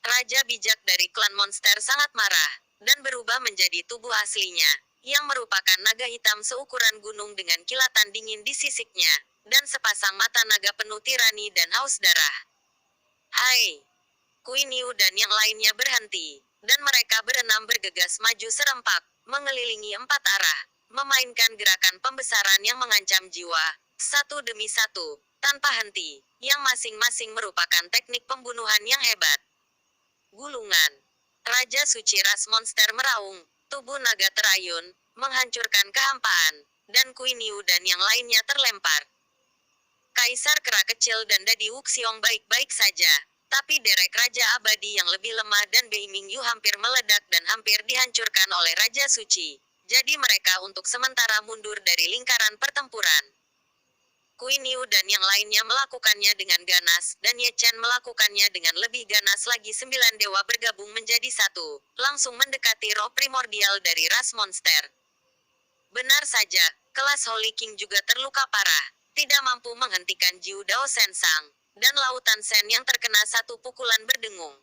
Raja bijak dari klan monster sangat marah, dan berubah menjadi tubuh aslinya, yang merupakan naga hitam seukuran gunung dengan kilatan dingin di sisiknya, dan sepasang mata naga penuh tirani dan haus darah. Hai! Kuiniu dan yang lainnya berhenti, dan mereka berenam bergegas maju serempak, mengelilingi empat arah, memainkan gerakan pembesaran yang mengancam jiwa, satu demi satu, tanpa henti, yang masing-masing merupakan teknik pembunuhan yang hebat. Gulungan. Raja Suci ras monster meraung, tubuh naga terayun, menghancurkan kehampaan, dan Kuiniu dan yang lainnya terlempar. Kaisar Kera Kecil dan Dadi Wuxiong baik-baik saja, tapi derek Raja Abadi yang lebih lemah dan Bei Mingyu hampir meledak dan hampir dihancurkan oleh Raja Suci. Jadi mereka untuk sementara mundur dari lingkaran pertempuran. Kuiniu dan yang lainnya melakukannya dengan ganas, dan Ye Chen melakukannya dengan lebih ganas lagi. 9 dewa bergabung menjadi satu, langsung mendekati roh primordial dari ras monster. Benar saja, kelas Holy King juga terluka parah, tidak mampu menghentikan Jiu Dao Sensang, dan lautan Sen yang terkena satu pukulan berdengung.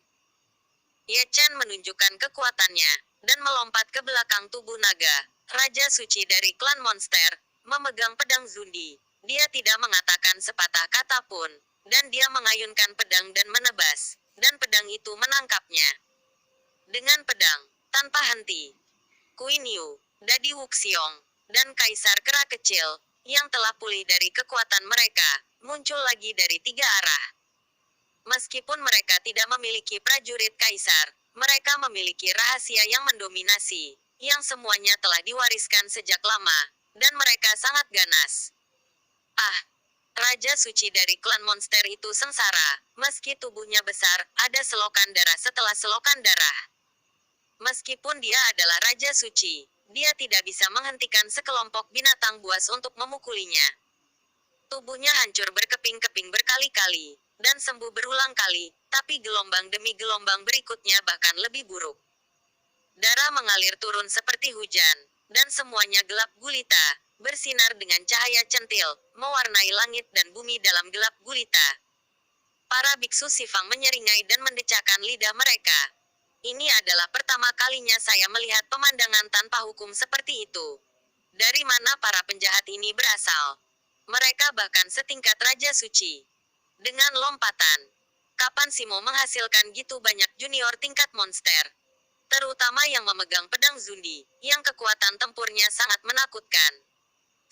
Ye Chen menunjukkan kekuatannya, dan melompat ke belakang tubuh naga, Raja Suci dari klan monster, memegang pedang Zundi. Dia tidak mengatakan sepatah kata pun, dan dia mengayunkan pedang dan menebas, dan pedang itu menangkapnya. Dengan pedang, tanpa henti, Kuiniu, Dadi Wuxiong, dan Kaisar Kera Kecil, yang telah pulih dari kekuatan mereka, muncul lagi dari 3 arah. Meskipun mereka tidak memiliki prajurit kaisar, mereka memiliki rahasia yang mendominasi, yang semuanya telah diwariskan sejak lama, dan mereka sangat ganas. Ah, Raja Suci dari klan monster itu sengsara, meski tubuhnya besar, ada selokan darah setelah selokan darah. Meskipun dia adalah Raja Suci, dia tidak bisa menghentikan sekelompok binatang buas untuk memukulinya. Tubuhnya hancur berkeping-keping berkali-kali, dan sembuh berulang kali, tapi gelombang demi gelombang berikutnya bahkan lebih buruk. Darah mengalir turun seperti hujan, dan semuanya gelap gulita, bersinar dengan cahaya centil, mewarnai langit dan bumi dalam gelap gulita. Para biksu Sifang menyeringai dan mendecakkan lidah mereka. Ini adalah pertama kalinya saya melihat pemandangan tanpa hukum seperti itu. Dari mana para penjahat ini berasal? Mereka bahkan setingkat Raja Suci. Dengan lompatan. Kapan Simo menghasilkan gitu banyak junior tingkat monster? Terutama yang memegang pedang Zundi, yang kekuatan tempurnya sangat menakutkan.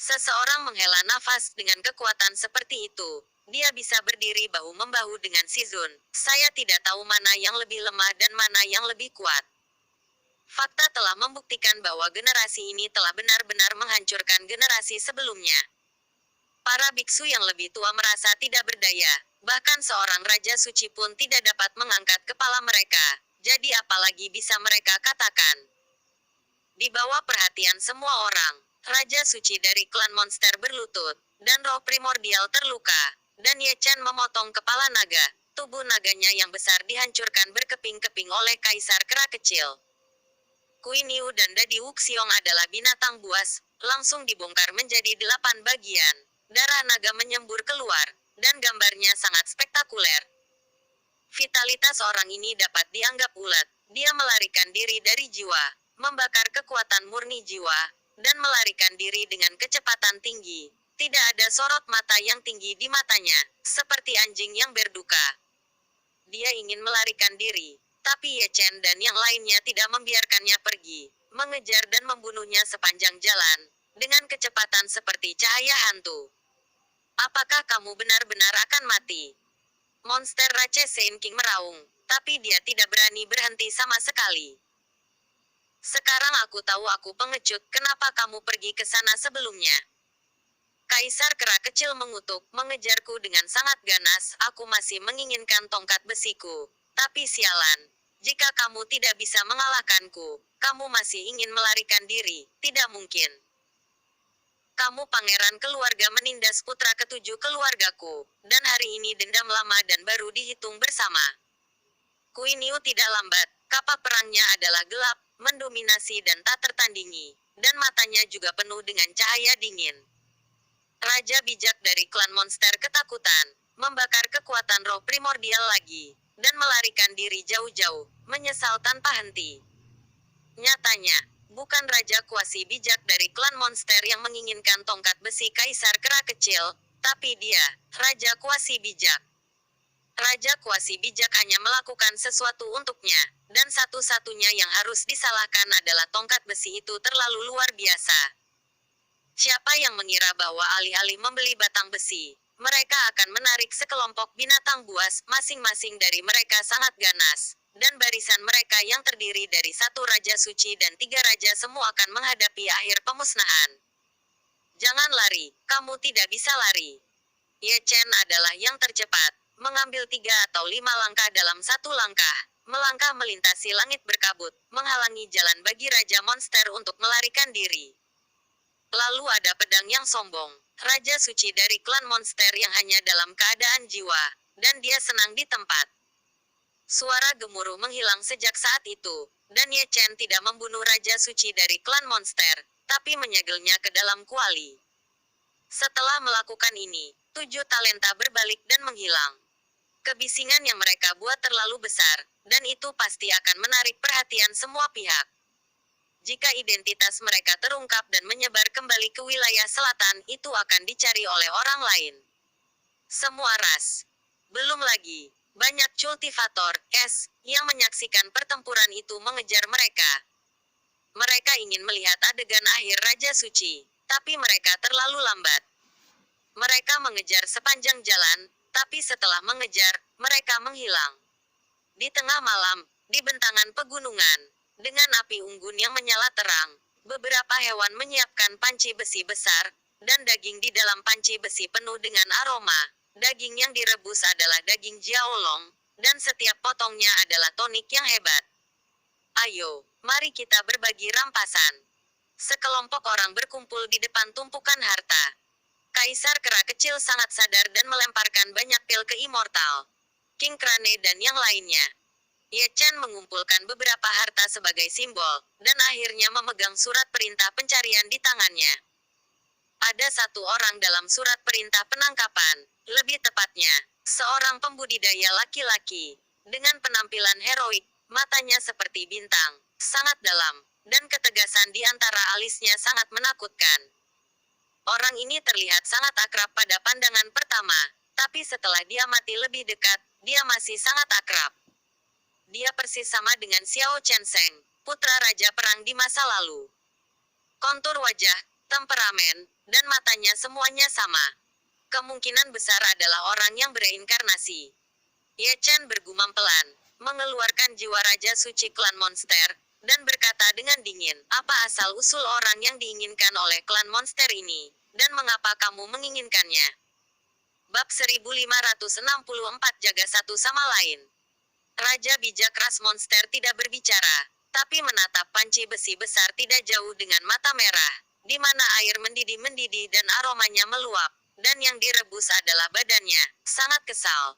Seseorang menghela nafas dengan kekuatan seperti itu. Dia bisa berdiri bahu-membahu dengan si Zun. Saya tidak tahu mana yang lebih lemah dan mana yang lebih kuat. Fakta telah membuktikan bahwa generasi ini telah benar-benar menghancurkan generasi sebelumnya. Para biksu yang lebih tua merasa tidak berdaya. Bahkan seorang Raja Suci pun tidak dapat mengangkat kepala mereka. Jadi apalagi bisa mereka katakan? Di bawah perhatian semua orang, Raja Suci dari klan monster berlutut, dan roh primordial terluka, dan Ye Chen memotong kepala naga. Tubuh naganya yang besar dihancurkan berkeping-keping oleh Kaisar Kera Kecil. Kuiniu dan Dadi Wuxiong adalah binatang buas, langsung dibongkar menjadi 8 bagian. Darah naga menyembur keluar, dan gambarnya sangat spektakuler. Vitalitas orang ini dapat dianggap ulet. Dia melarikan diri dari jiwa, membakar kekuatan murni jiwa, dan melarikan diri dengan kecepatan tinggi. Tidak ada sorot mata yang tinggi di matanya, seperti anjing yang berduka. Dia ingin melarikan diri, tapi Ye Chen dan yang lainnya tidak membiarkannya pergi, mengejar dan membunuhnya sepanjang jalan, dengan kecepatan seperti cahaya hantu. Apakah kamu benar-benar akan mati? Monster Rache Sein King meraung, tapi dia tidak berani berhenti sama sekali. Sekarang aku tahu aku pengecut, kenapa kamu pergi ke sana sebelumnya? Kaisar Kera kecil mengutuk, mengejarku dengan sangat ganas, aku masih menginginkan tongkat besiku. Tapi sialan, jika kamu tidak bisa mengalahkanku, kamu masih ingin melarikan diri, tidak mungkin. Kamu pangeran keluarga menindas putra ketujuh keluargaku, dan hari ini dendam lama dan baru dihitung bersama. Kui Niu tidak lambat, kapal perangnya adalah gelap, mendominasi dan tak tertandingi, dan matanya juga penuh dengan cahaya dingin. Raja bijak dari klan monster ketakutan, membakar kekuatan roh primordial lagi, dan melarikan diri jauh-jauh, menyesal tanpa henti. Nyatanya, bukan Raja Kuasi bijak dari klan monster yang menginginkan tongkat besi Kaisar Kera kecil, tapi dia, Raja Kuasi bijak. Raja Kuasi bijak hanya melakukan sesuatu untuknya, dan satu-satunya yang harus disalahkan adalah tongkat besi itu terlalu luar biasa. Siapa yang mengira bahwa alih-alih membeli batang besi, mereka akan menarik sekelompok binatang buas, masing-masing dari mereka sangat ganas, dan barisan mereka yang terdiri dari satu Raja Suci dan tiga Raja semua akan menghadapi akhir pemusnahan. Jangan lari, kamu tidak bisa lari. Ye Chen adalah yang tercepat, mengambil 3 atau 5 langkah dalam satu langkah, melangkah melintasi langit berkabut, menghalangi jalan bagi Raja Monster untuk melarikan diri. Lalu ada pedang yang sombong, Raja Suci dari klan monster yang hanya dalam keadaan jiwa, dan dia senang di tempat. Suara gemuruh menghilang sejak saat itu, dan Ye Chen tidak membunuh Raja Suci dari klan monster, tapi menyegelnya ke dalam kuali. Setelah melakukan ini, 7 talenta berbalik dan menghilang. Kebisingan yang mereka buat terlalu besar, dan itu pasti akan menarik perhatian semua pihak. Jika identitas mereka terungkap dan menyebar kembali ke wilayah selatan, itu akan dicari oleh orang lain. Semua ras. Belum lagi, banyak cultivator es yang menyaksikan pertempuran itu mengejar mereka. Mereka ingin melihat adegan akhir Raja Suci, tapi mereka terlalu lambat. Mereka mengejar sepanjang jalan, tapi setelah mengejar, mereka menghilang. Di tengah malam, di bentangan pegunungan, dengan api unggun yang menyala terang, beberapa hewan menyiapkan panci besi besar, dan daging di dalam panci besi penuh dengan aroma. Daging yang direbus adalah daging jiaolong, dan setiap potongnya adalah tonik yang hebat. Ayo, mari kita berbagi rampasan. Sekelompok orang berkumpul di depan tumpukan harta. Kaisar Kera kecil sangat sadar dan melemparkan banyak pil ke Immortal, King Crane dan yang lainnya. Ye Chen mengumpulkan beberapa harta sebagai simbol, dan akhirnya memegang surat perintah pencarian di tangannya. Ada satu orang dalam surat perintah penangkapan, lebih tepatnya, seorang pembudidaya laki-laki, dengan penampilan heroik, matanya seperti bintang, sangat dalam, dan ketegasan di antara alisnya sangat menakutkan. Orang ini terlihat sangat akrab pada pandangan pertama, tapi setelah dia mati lebih dekat, dia masih sangat akrab. Dia persis sama dengan Xiao Chenseng, putra Raja Perang di masa lalu. Kontur wajah, temperamen, dan matanya semuanya sama. Kemungkinan besar adalah orang yang bereinkarnasi. Ye Chen bergumam pelan, mengeluarkan jiwa Raja Suci klan monster, dan berkata dengan dingin, apa asal-usul orang yang diinginkan oleh klan monster ini, dan mengapa kamu menginginkannya? Bab 1564 jaga satu sama lain. Raja bijak ras monster tidak berbicara, tapi menatap panci besi besar tidak jauh dengan mata merah, di mana air mendidih-mendidih dan aromanya meluap, dan yang direbus adalah badannya, sangat kesal.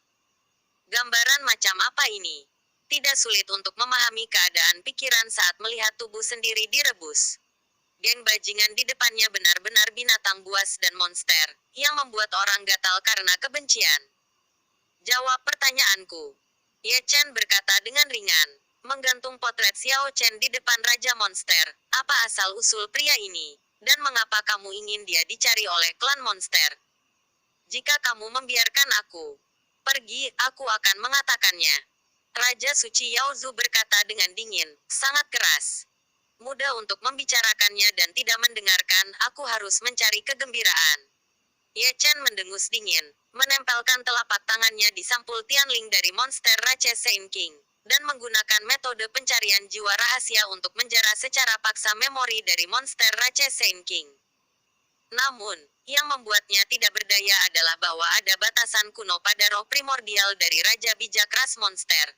Gambaran macam apa ini? Tidak sulit untuk memahami keadaan pikiran saat melihat tubuh sendiri direbus. Geng bajingan di depannya benar-benar binatang buas dan monster, yang membuat orang gatal karena kebencian. Jawab pertanyaanku. Ye Chen berkata dengan ringan, menggantung potret Xiao Chen di depan Raja Monster. Apa asal-usul pria ini? Dan mengapa kamu ingin dia dicari oleh klan Monster? Jika kamu membiarkan aku pergi, aku akan mengatakannya. Raja Suci Yao Zu berkata dengan dingin, sangat keras. Mudah untuk membicarakannya dan tidak mendengarkan, aku harus mencari kegembiraan. Ye Chen mendengus dingin, menempelkan telapak tangannya di sampul Tianling dari monster Rache Sein King, dan menggunakan metode pencarian jiwa rahasia untuk menjara secara paksa memori dari monster Rache Sein King. Namun, yang membuatnya tidak berdaya adalah bahwa ada batasan kuno pada roh primordial dari Raja Bijak Ras Monster.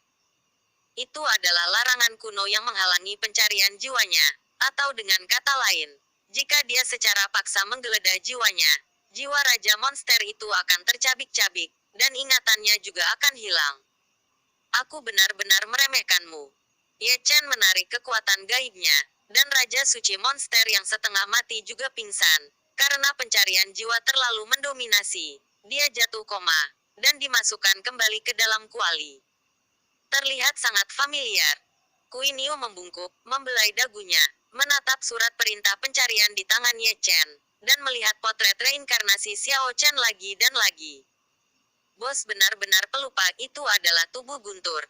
Itu adalah larangan kuno yang menghalangi pencarian jiwanya. Atau dengan kata lain, jika dia secara paksa menggeledah jiwanya, jiwa Raja Monster itu akan tercabik-cabik, dan ingatannya juga akan hilang. Aku benar-benar meremehkanmu. Ye Chen menarik kekuatan gaibnya, dan Raja Suci Monster yang setengah mati juga pingsan, karena pencarian jiwa terlalu mendominasi. Dia jatuh koma, dan dimasukkan kembali ke dalam kuali. Terlihat sangat familiar. Queen Yu membungkuk, membelai dagunya, menatap surat perintah pencarian di tangan Ye Chen, dan melihat potret reinkarnasi Xiao Chen lagi dan lagi. Bos benar-benar pelupa, itu adalah tubuh guntur.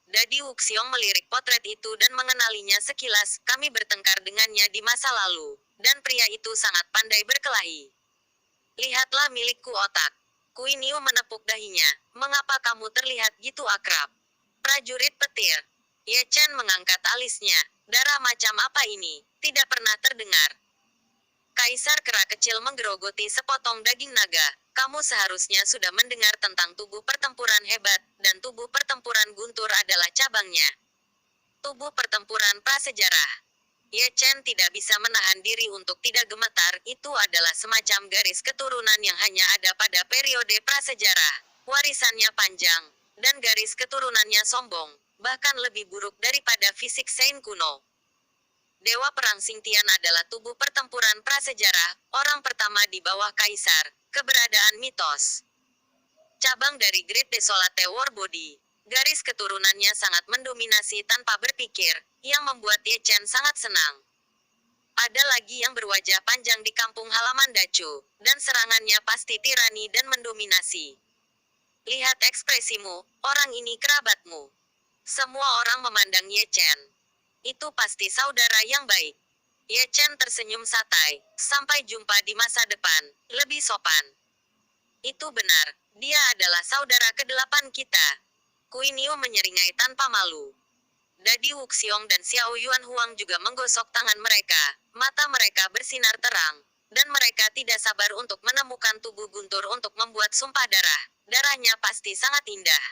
Dadi Wuxiong melirik potret itu dan mengenalinya sekilas, kami bertengkar dengannya di masa lalu, dan pria itu sangat pandai berkelahi. Lihatlah milikku otak. Queen Yu menepuk dahinya, mengapa kamu terlihat gitu akrab? Prajurit petir. Ye Chen mengangkat alisnya. Darah macam apa ini? Tidak pernah terdengar. Kaisar kera kecil menggerogoti sepotong daging naga. Kamu seharusnya sudah mendengar tentang tubuh pertempuran hebat, dan tubuh pertempuran guntur adalah cabangnya. Tubuh pertempuran prasejarah. Ye Chen tidak bisa menahan diri untuk tidak gemetar. Itu adalah semacam garis keturunan yang hanya ada pada periode prasejarah. Warisannya panjang, dan garis keturunannya sombong, bahkan lebih buruk daripada fisik Sein kuno. Dewa Perang Xingtian adalah tubuh pertempuran prasejarah, orang pertama di bawah Kaisar, keberadaan mitos. Cabang dari Great Desolate War Body. Garis keturunannya sangat mendominasi tanpa berpikir, yang membuat Ye Chen sangat senang. Ada lagi yang berwajah panjang di kampung halaman Dacu, dan serangannya pasti tirani dan mendominasi. Lihat ekspresimu, orang ini kerabatmu. Semua orang memandang Ye Chen. Itu pasti saudara yang baik. Ye Chen tersenyum santai. Sampai jumpa di masa depan, lebih sopan. Itu benar, dia adalah saudara ke-8 kita. Queen Yu menyeringai tanpa malu. Dadi Wuxiong dan Xiao Yuan Huang juga menggosok tangan mereka. Mata mereka bersinar terang, dan mereka tidak sabar untuk menemukan tubuh guntur untuk membuat sumpah darah. Darahnya pasti sangat indah.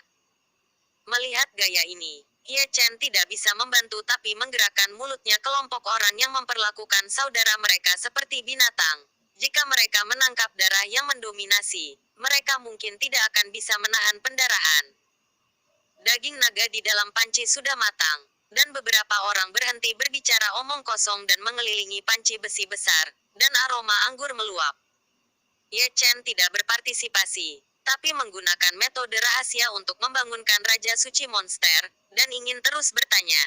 Melihat gaya ini, Ye Chen tidak bisa membantu tapi menggerakkan mulutnya kelompok orang yang memperlakukan saudara mereka seperti binatang. Jika mereka menangkap darah yang mendominasi, mereka mungkin tidak akan bisa menahan pendarahan. Daging naga di dalam panci sudah matang, dan beberapa orang berhenti berbicara omong kosong dan mengelilingi panci besi besar, dan aroma anggur meluap. Ye Chen tidak berpartisipasi, tapi menggunakan metode rahasia untuk membangunkan Raja Suci Monster, dan ingin terus bertanya.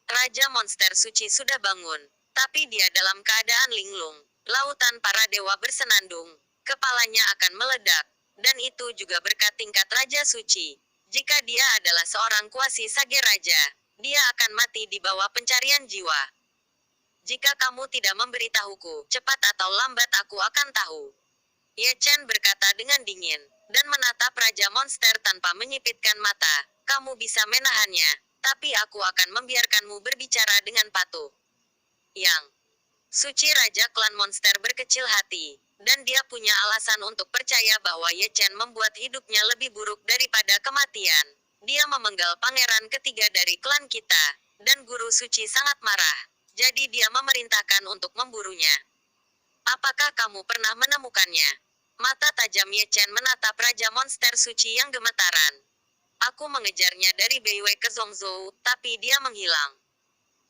Raja Monster Suci sudah bangun, tapi dia dalam keadaan linglung. Lautan para dewa bersenandung, kepalanya akan meledak, dan itu juga berkat tingkat Raja Suci. Jika dia adalah seorang kuasi Sage Raja, dia akan mati di bawah pencarian jiwa. Jika kamu tidak memberitahuku, cepat atau lambat aku akan tahu. Ye Chen berkata dengan dingin, dan menatap Raja Monster tanpa menyipitkan mata. Kamu bisa menahannya, tapi aku akan membiarkanmu berbicara dengan patuh. Yang Suci Raja Klan Monster berkecil hati, dan dia punya alasan untuk percaya bahwa Ye Chen membuat hidupnya lebih buruk daripada kematian. Dia memenggal pangeran ketiga dari klan kita, dan Guru Suci sangat marah. Jadi dia memerintahkan untuk memburunya. Apakah kamu pernah menemukannya? Mata tajam Ye Chen menatap Raja Monster Suci yang gemetaran. Aku mengejarnya dari Beiwei ke Zhongzhou, tapi dia menghilang.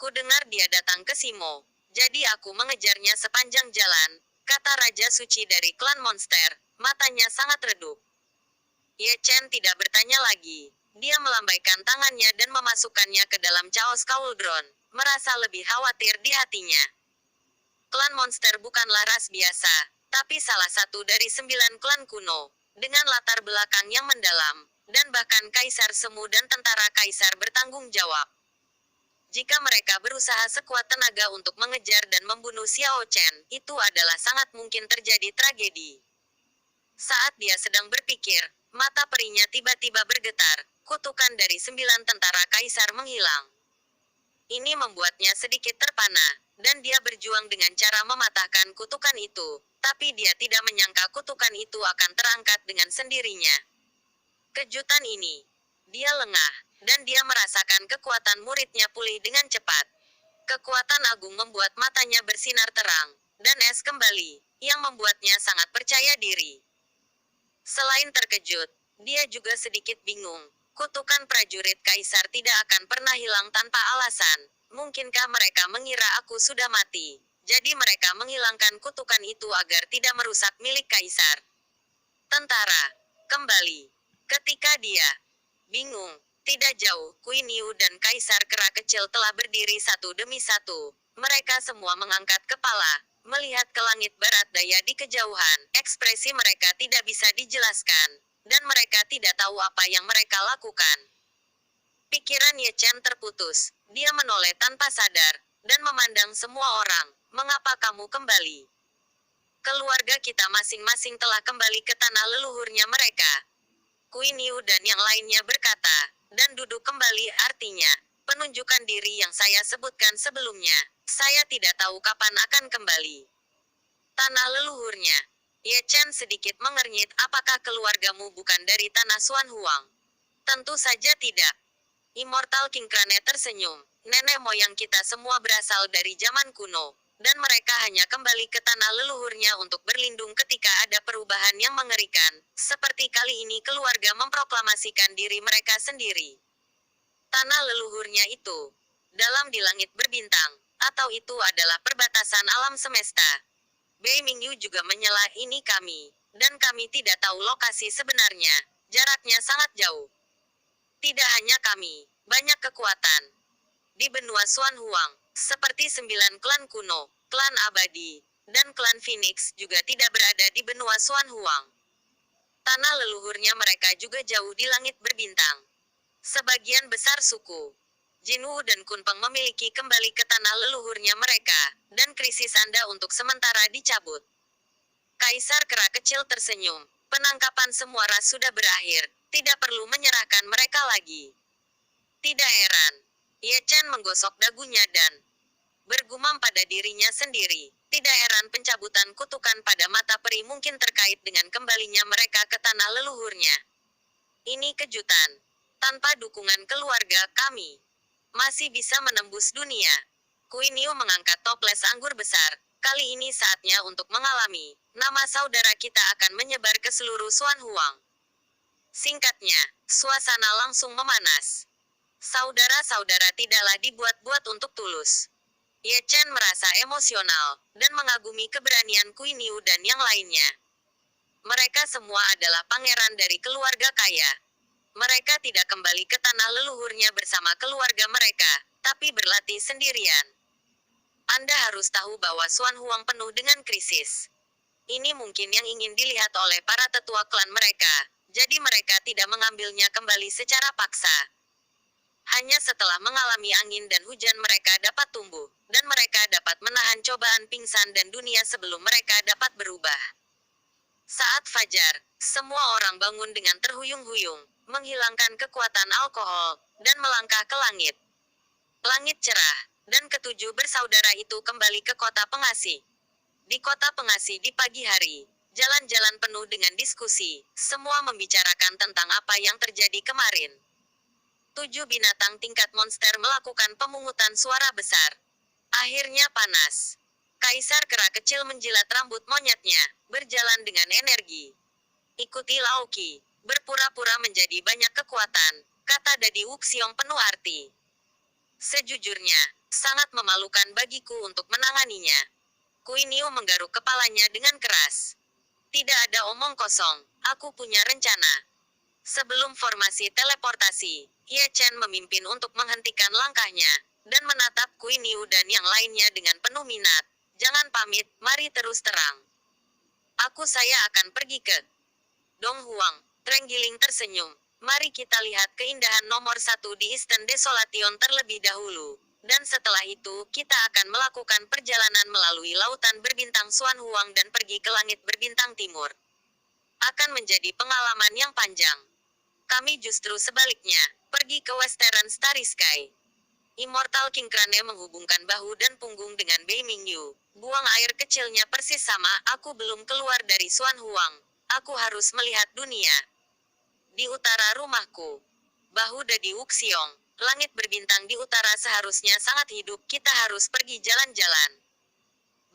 Ku dengar dia datang ke Simo. Jadi aku mengejarnya sepanjang jalan, kata Raja Suci dari klan Monster. Matanya sangat redup. Ye Chen tidak bertanya lagi. Dia melambaikan tangannya dan memasukkannya ke dalam Chaos Cauldron, merasa lebih khawatir di hatinya. Klan monster bukanlah ras biasa, tapi salah satu dari 9 klan kuno, dengan latar belakang yang mendalam, dan bahkan Kaisar Semu dan tentara Kaisar bertanggung jawab. Jika mereka berusaha sekuat tenaga untuk mengejar dan membunuh Xiao Chen, itu adalah sangat mungkin terjadi tragedi. Saat dia sedang berpikir, mata perinya tiba-tiba bergetar, kutukan dari 9 tentara Kaisar menghilang. Ini membuatnya sedikit terpana, dan dia berjuang dengan cara mematahkan kutukan itu, tapi dia tidak menyangka kutukan itu akan terangkat dengan sendirinya. Kejutan ini, dia lengah, dan dia merasakan kekuatan muridnya pulih dengan cepat. Kekuatan agung membuat matanya bersinar terang, dan es kembali, yang membuatnya sangat percaya diri. Selain terkejut, dia juga sedikit bingung. Kutukan prajurit Kaisar tidak akan pernah hilang tanpa alasan. Mungkinkah mereka mengira aku sudah mati? Jadi mereka menghilangkan kutukan itu agar tidak merusak milik Kaisar. Tentara, kembali. Ketika dia bingung, tidak jauh, Queen Yu dan Kaisar Kera Kecil telah berdiri satu demi satu. Mereka semua mengangkat kepala, melihat ke langit barat daya di kejauhan. Ekspresi mereka tidak bisa dijelaskan, dan mereka tidak tahu apa yang mereka lakukan. Pikiran Ye Chen terputus. Dia menoleh tanpa sadar, dan memandang semua orang. Mengapa kamu kembali? Keluarga kita masing-masing telah kembali ke tanah leluhurnya mereka. Queen Yu dan yang lainnya berkata, dan duduk kembali artinya, penunjukan diri yang saya sebutkan sebelumnya. Saya tidak tahu kapan akan kembali. Tanah leluhurnya. Ye Chen sedikit mengernyit, apakah keluargamu bukan dari tanah Xuan Huang? Tentu saja tidak. Immortal King Crane tersenyum. Nenek moyang kita semua berasal dari zaman kuno, dan mereka hanya kembali ke tanah leluhurnya untuk berlindung ketika ada perubahan yang mengerikan, seperti kali ini keluarga memproklamasikan diri mereka sendiri. Tanah leluhurnya itu, dalam di langit berbintang, atau itu adalah perbatasan alam semesta. Bei Mingyu juga menyela, ini kami, dan kami tidak tahu lokasi sebenarnya, jaraknya sangat jauh. Tidak hanya kami, banyak kekuatan. Di benua Xuan Huang, seperti 9 klan kuno, klan abadi, dan klan Phoenix juga tidak berada di benua Xuan Huang. Tanah leluhurnya mereka juga jauh di langit berbintang. Sebagian besar suku Jinwu dan Kunpeng memiliki kembali ke tanah leluhurnya mereka, dan krisis Anda untuk sementara dicabut. Kaisar Kera Kecil tersenyum. Penangkapan semua ras sudah berakhir, tidak perlu menyerahkan mereka lagi. Tidak heran. Ye Chen menggosok dagunya dan bergumam pada dirinya sendiri. Tidak heran pencabutan kutukan pada mata peri mungkin terkait dengan kembalinya mereka ke tanah leluhurnya. Ini kejutan. Tanpa dukungan keluarga kami masih bisa menembus dunia. Queen Yu mengangkat toples anggur besar. Kali ini saatnya untuk mengalami. Nama saudara kita akan menyebar ke seluruh Xuan Huang. Singkatnya, suasana langsung memanas. Saudara-saudara tidaklah dibuat-buat untuk tulus. Ye Chen merasa emosional, dan mengagumi keberanian Queen Yu dan yang lainnya. Mereka semua adalah pangeran dari keluarga kaya. Mereka tidak kembali ke tanah leluhurnya bersama keluarga mereka, tapi berlatih sendirian. Anda harus tahu bahwa Xuan Huang penuh dengan krisis. Ini mungkin yang ingin dilihat oleh para tetua klan mereka, jadi mereka tidak mengambilnya kembali secara paksa. Hanya setelah mengalami angin dan hujan mereka dapat tumbuh, dan mereka dapat menahan cobaan pingsan dan dunia sebelum mereka dapat berubah. Saat fajar, semua orang bangun dengan terhuyung-huyung, menghilangkan kekuatan alkohol, dan melangkah ke langit. Langit cerah, dan ketujuh bersaudara itu kembali ke kota pengasih. Di kota pengasih di pagi hari, jalan-jalan penuh dengan diskusi, semua membicarakan tentang apa yang terjadi kemarin. 7 binatang tingkat monster melakukan pemungutan suara besar. Akhirnya panas. Kaisar Kera Kecil menjilat rambut monyetnya, berjalan dengan energi. Ikuti Laoki, berpura-pura menjadi banyak kekuatan, kata Dadi Wuxiong penuh arti. Sejujurnya, sangat memalukan bagiku untuk menanganinya. Queen Yu menggaruk kepalanya dengan keras. Tidak ada omong kosong, aku punya rencana. Sebelum formasi teleportasi, Ye Chen memimpin untuk menghentikan langkahnya, dan menatap Kui Niu dan yang lainnya dengan penuh minat. Jangan pamit, mari terus terang. Saya akan pergi ke Dong Huang. Trenggiling tersenyum. Mari kita lihat keindahan nomor 1 di Eastern Desolation terlebih dahulu. Dan setelah itu, kita akan melakukan perjalanan melalui lautan berbintang Xuan Huang dan pergi ke langit berbintang timur. Akan menjadi pengalaman yang panjang. Kami justru sebaliknya, pergi ke Western Starry Sky. Immortal King Crane menghubungkan bahu dan punggung dengan Bei Mingyu. Buang air kecilnya persis sama, aku belum keluar dari Xuan Huang. Aku harus melihat dunia. Di utara rumahku. Bahu dari Wuxiong. Langit berbintang di utara seharusnya sangat hidup, kita harus pergi jalan-jalan.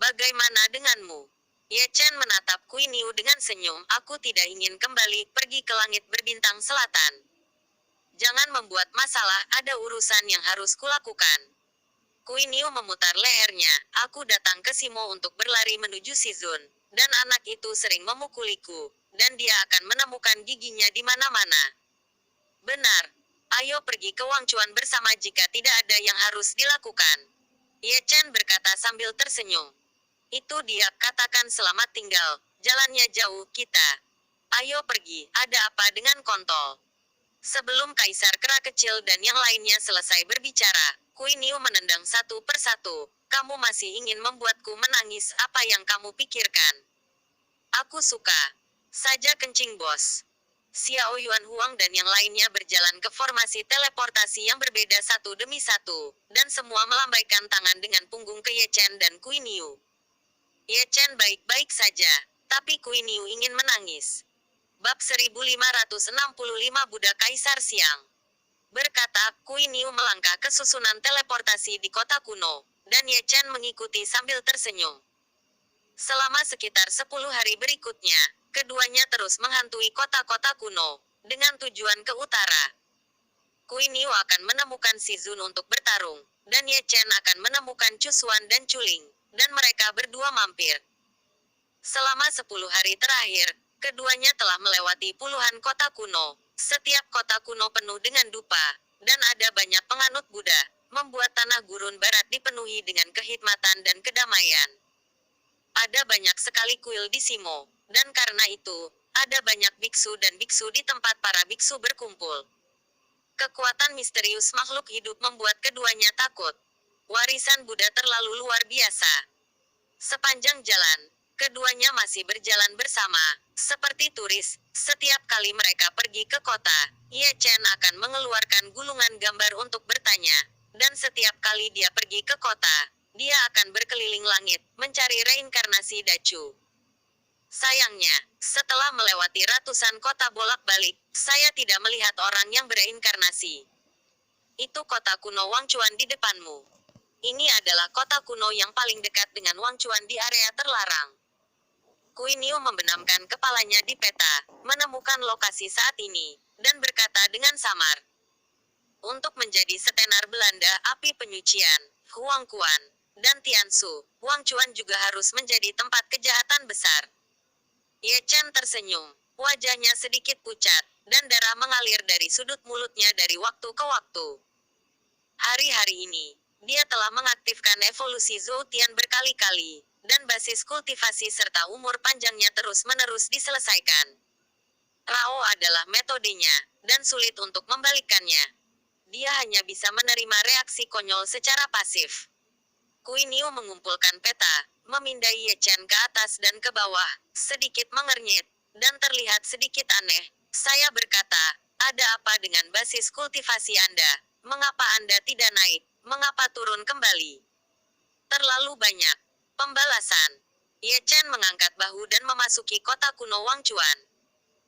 Bagaimana denganmu? Ye Chen menatap Kui Niu dengan senyum, aku tidak ingin kembali pergi ke langit berbintang selatan. Jangan membuat masalah, ada urusan yang harus kulakukan. Kui Niu memutar lehernya, aku datang ke Simo untuk berlari menuju Shizun, dan anak itu sering memukuliku, dan dia akan menemukan giginya di mana-mana. Benar. Ayo pergi ke Wangchuan bersama jika tidak ada yang harus dilakukan. Ye Chen berkata sambil tersenyum. Itu dia, katakan selamat tinggal, jalannya jauh, kita. Ayo pergi, ada apa dengan kontol? Sebelum Kaisar Kera Kecil dan yang lainnya selesai berbicara, Kui Niu menendang satu persatu. Kamu masih ingin membuatku menangis, apa yang kamu pikirkan? Aku suka saja kencing bos. Xiao Yuan Huang dan yang lainnya berjalan ke formasi teleportasi yang berbeda satu demi satu, dan semua melambaikan tangan dengan punggung ke Ye Chen dan Kui Niu. Ye Chen baik-baik saja, tapi Kui Niu ingin menangis. Bab 1565 Budak Kaisar Siang. Berkata, Kui Niu melangkah ke susunan teleportasi di kota kuno, dan Ye Chen mengikuti sambil tersenyum. Selama sekitar 10 hari berikutnya, keduanya terus menghantui kota-kota kuno, dengan tujuan ke utara. Kui Niu akan menemukan Shizun untuk bertarung, dan Ye Chen akan menemukan Chusuan dan Chuling, dan mereka berdua mampir. Selama 10 hari terakhir, keduanya telah melewati puluhan kota kuno. Setiap kota kuno penuh dengan dupa, dan ada banyak penganut Buddha, membuat tanah gurun barat dipenuhi dengan kehikmatan dan kedamaian. Ada banyak sekali kuil di Simo, dan karena itu, ada banyak biksu dan biksu di tempat para biksu berkumpul. Kekuatan misterius makhluk hidup membuat keduanya takut. Warisan Buddha terlalu luar biasa. Sepanjang jalan, keduanya masih berjalan bersama, seperti turis. Setiap kali mereka pergi ke kota, Ye Chen akan mengeluarkan gulungan gambar untuk bertanya, dan setiap kali dia pergi ke kota, dia akan berkeliling langit, mencari reinkarnasi Dacu. Sayangnya, setelah melewati ratusan kota bolak-balik, saya tidak melihat orang yang bereinkarnasi. Itu kota kuno Wangchuan di depanmu. Ini adalah kota kuno yang paling dekat dengan Wangchuan di area terlarang. Kui Niu membenamkan kepalanya di peta, menemukan lokasi saat ini, dan berkata dengan samar. Untuk menjadi setenar Belanda, api penyucian, Huangquan, dan Tiansu, Wangchuan juga harus menjadi tempat kejahatan besar. Ye Chen tersenyum, wajahnya sedikit pucat, dan darah mengalir dari sudut mulutnya dari waktu ke waktu. Hari-hari ini, dia telah mengaktifkan evolusi Zhoutian berkali-kali, dan basis kultivasi serta umur panjangnya terus-menerus diselesaikan. Rao adalah metodenya, dan sulit untuk membalikkannya. Dia hanya bisa menerima reaksi konyol secara pasif. Kui Niu mengumpulkan peta, memindai Ye Chen ke atas dan ke bawah, sedikit mengernyit, dan terlihat sedikit aneh. Saya berkata, ada apa dengan basis kultivasi Anda? Mengapa Anda tidak naik? Mengapa turun kembali? Terlalu banyak. Pembalasan. Ye Chen mengangkat bahu dan memasuki kota kuno Wangchuan.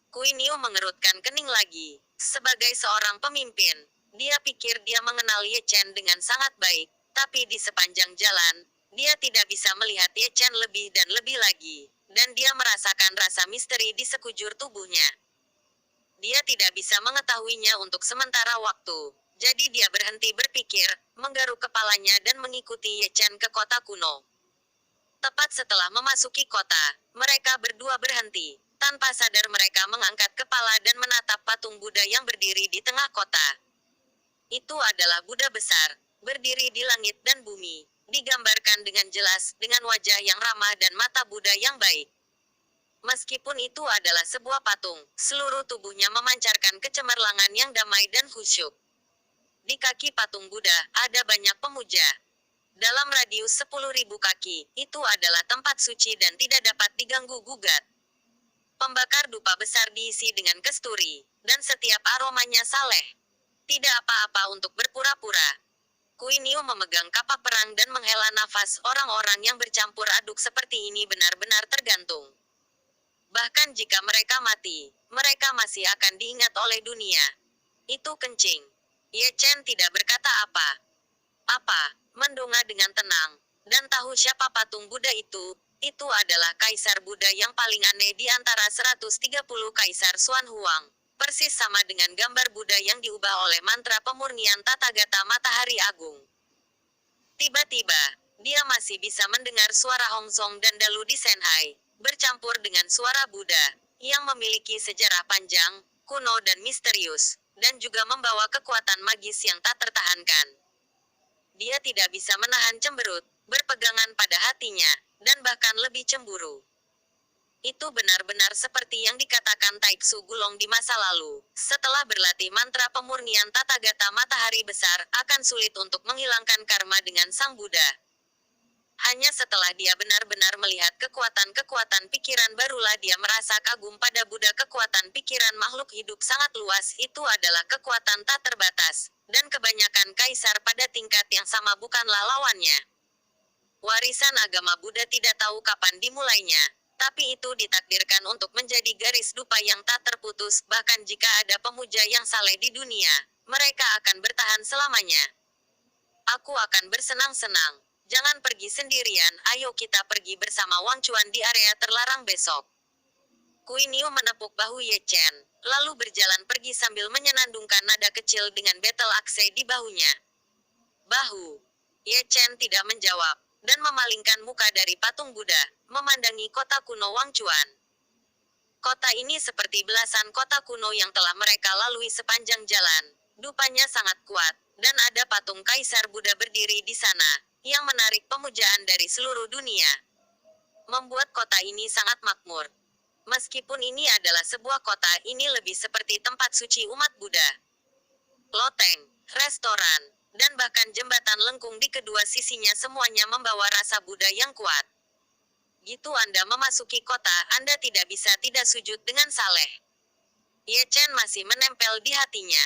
Kui Niu mengerutkan kening lagi. Sebagai seorang pemimpin, dia pikir dia mengenal Ye Chen dengan sangat baik. Tapi di sepanjang jalan, dia tidak bisa melihat Ye Chen lebih dan lebih lagi, dan dia merasakan rasa misteri di sekujur tubuhnya. Dia tidak bisa mengetahuinya untuk sementara waktu, jadi dia berhenti berpikir, menggaruk kepalanya dan mengikuti Ye Chen ke kota kuno. Tepat setelah memasuki kota, mereka berdua berhenti. Tanpa sadar mereka mengangkat kepala dan menatap patung Buddha yang berdiri di tengah kota. Itu adalah Buddha besar, berdiri di langit dan bumi, digambarkan dengan jelas, dengan wajah yang ramah dan mata Buddha yang baik. Meskipun itu adalah sebuah patung, seluruh tubuhnya memancarkan kecemerlangan yang damai dan khusyuk. Di kaki patung Buddha, ada banyak pemuja. Dalam radius 10.000 kaki, itu adalah tempat suci dan tidak dapat diganggu-gugat. Pembakar dupa besar diisi dengan kesturi, dan setiap aromanya saleh. Tidak apa-apa untuk berpura-pura. Kuiniu memegang kapak perang dan menghela nafas. Orang-orang yang bercampur aduk seperti ini benar-benar tergantung. Bahkan jika mereka mati, mereka masih akan diingat oleh dunia. Itu kencing. Ye Chen tidak berkata apa, mendongak dengan tenang, dan tahu siapa patung Buddha itu. Itu adalah Kaisar Buddha yang paling aneh di antara 130 Kaisar Xuan Huang. Persis sama dengan gambar Buddha yang diubah oleh mantra pemurnian Tathagata Matahari Agung. Tiba-tiba, dia masih bisa mendengar suara Hongsong dan Dalu di Shanghai, bercampur dengan suara Buddha, yang memiliki sejarah panjang, kuno dan misterius, dan juga membawa kekuatan magis yang tak tertahankan. Dia tidak bisa menahan cemberut, berpegangan pada hatinya, dan bahkan lebih cemburu. Itu benar-benar seperti yang dikatakan Taiksu Gulong di masa lalu. Setelah berlatih mantra pemurnian Tathagata Matahari Besar, akan sulit untuk menghilangkan karma dengan Sang Buddha. Hanya setelah dia benar-benar melihat kekuatan-kekuatan pikiran barulah dia merasa kagum pada Buddha. Kekuatan pikiran makhluk hidup sangat luas, itu adalah kekuatan tak terbatas, dan kebanyakan kaisar pada tingkat yang sama bukanlah lawannya. Warisan agama Buddha tidak tahu kapan dimulainya, tapi itu ditakdirkan untuk menjadi garis dupa yang tak terputus. Bahkan jika ada pemuja yang saleh di dunia, mereka akan bertahan selamanya. Aku akan bersenang-senang. Jangan pergi sendirian, ayo kita pergi bersama Wang Chuan di area terlarang besok. Kuiniu menepuk bahu Ye Chen, lalu berjalan pergi sambil menyenandungkan nada kecil dengan battle axe di bahunya. Bahu. Ye Chen tidak menjawab, dan memalingkan muka dari patung Buddha, memandangi kota kuno Wang Chuan. Kota ini seperti belasan kota kuno yang telah mereka lalui sepanjang jalan. Dupanya sangat kuat, dan ada patung Kaisar Buddha berdiri di sana, yang menarik pemujaan dari seluruh dunia. Membuat kota ini sangat makmur. Meskipun ini adalah sebuah kota, ini lebih seperti tempat suci umat Buddha. Loteng, restoran, dan bahkan jembatan lengkung di kedua sisinya semuanya membawa rasa Buddha yang kuat. Gitu Anda memasuki kota, Anda tidak bisa tidak sujud dengan saleh. Ye Chen masih menempel di hatinya.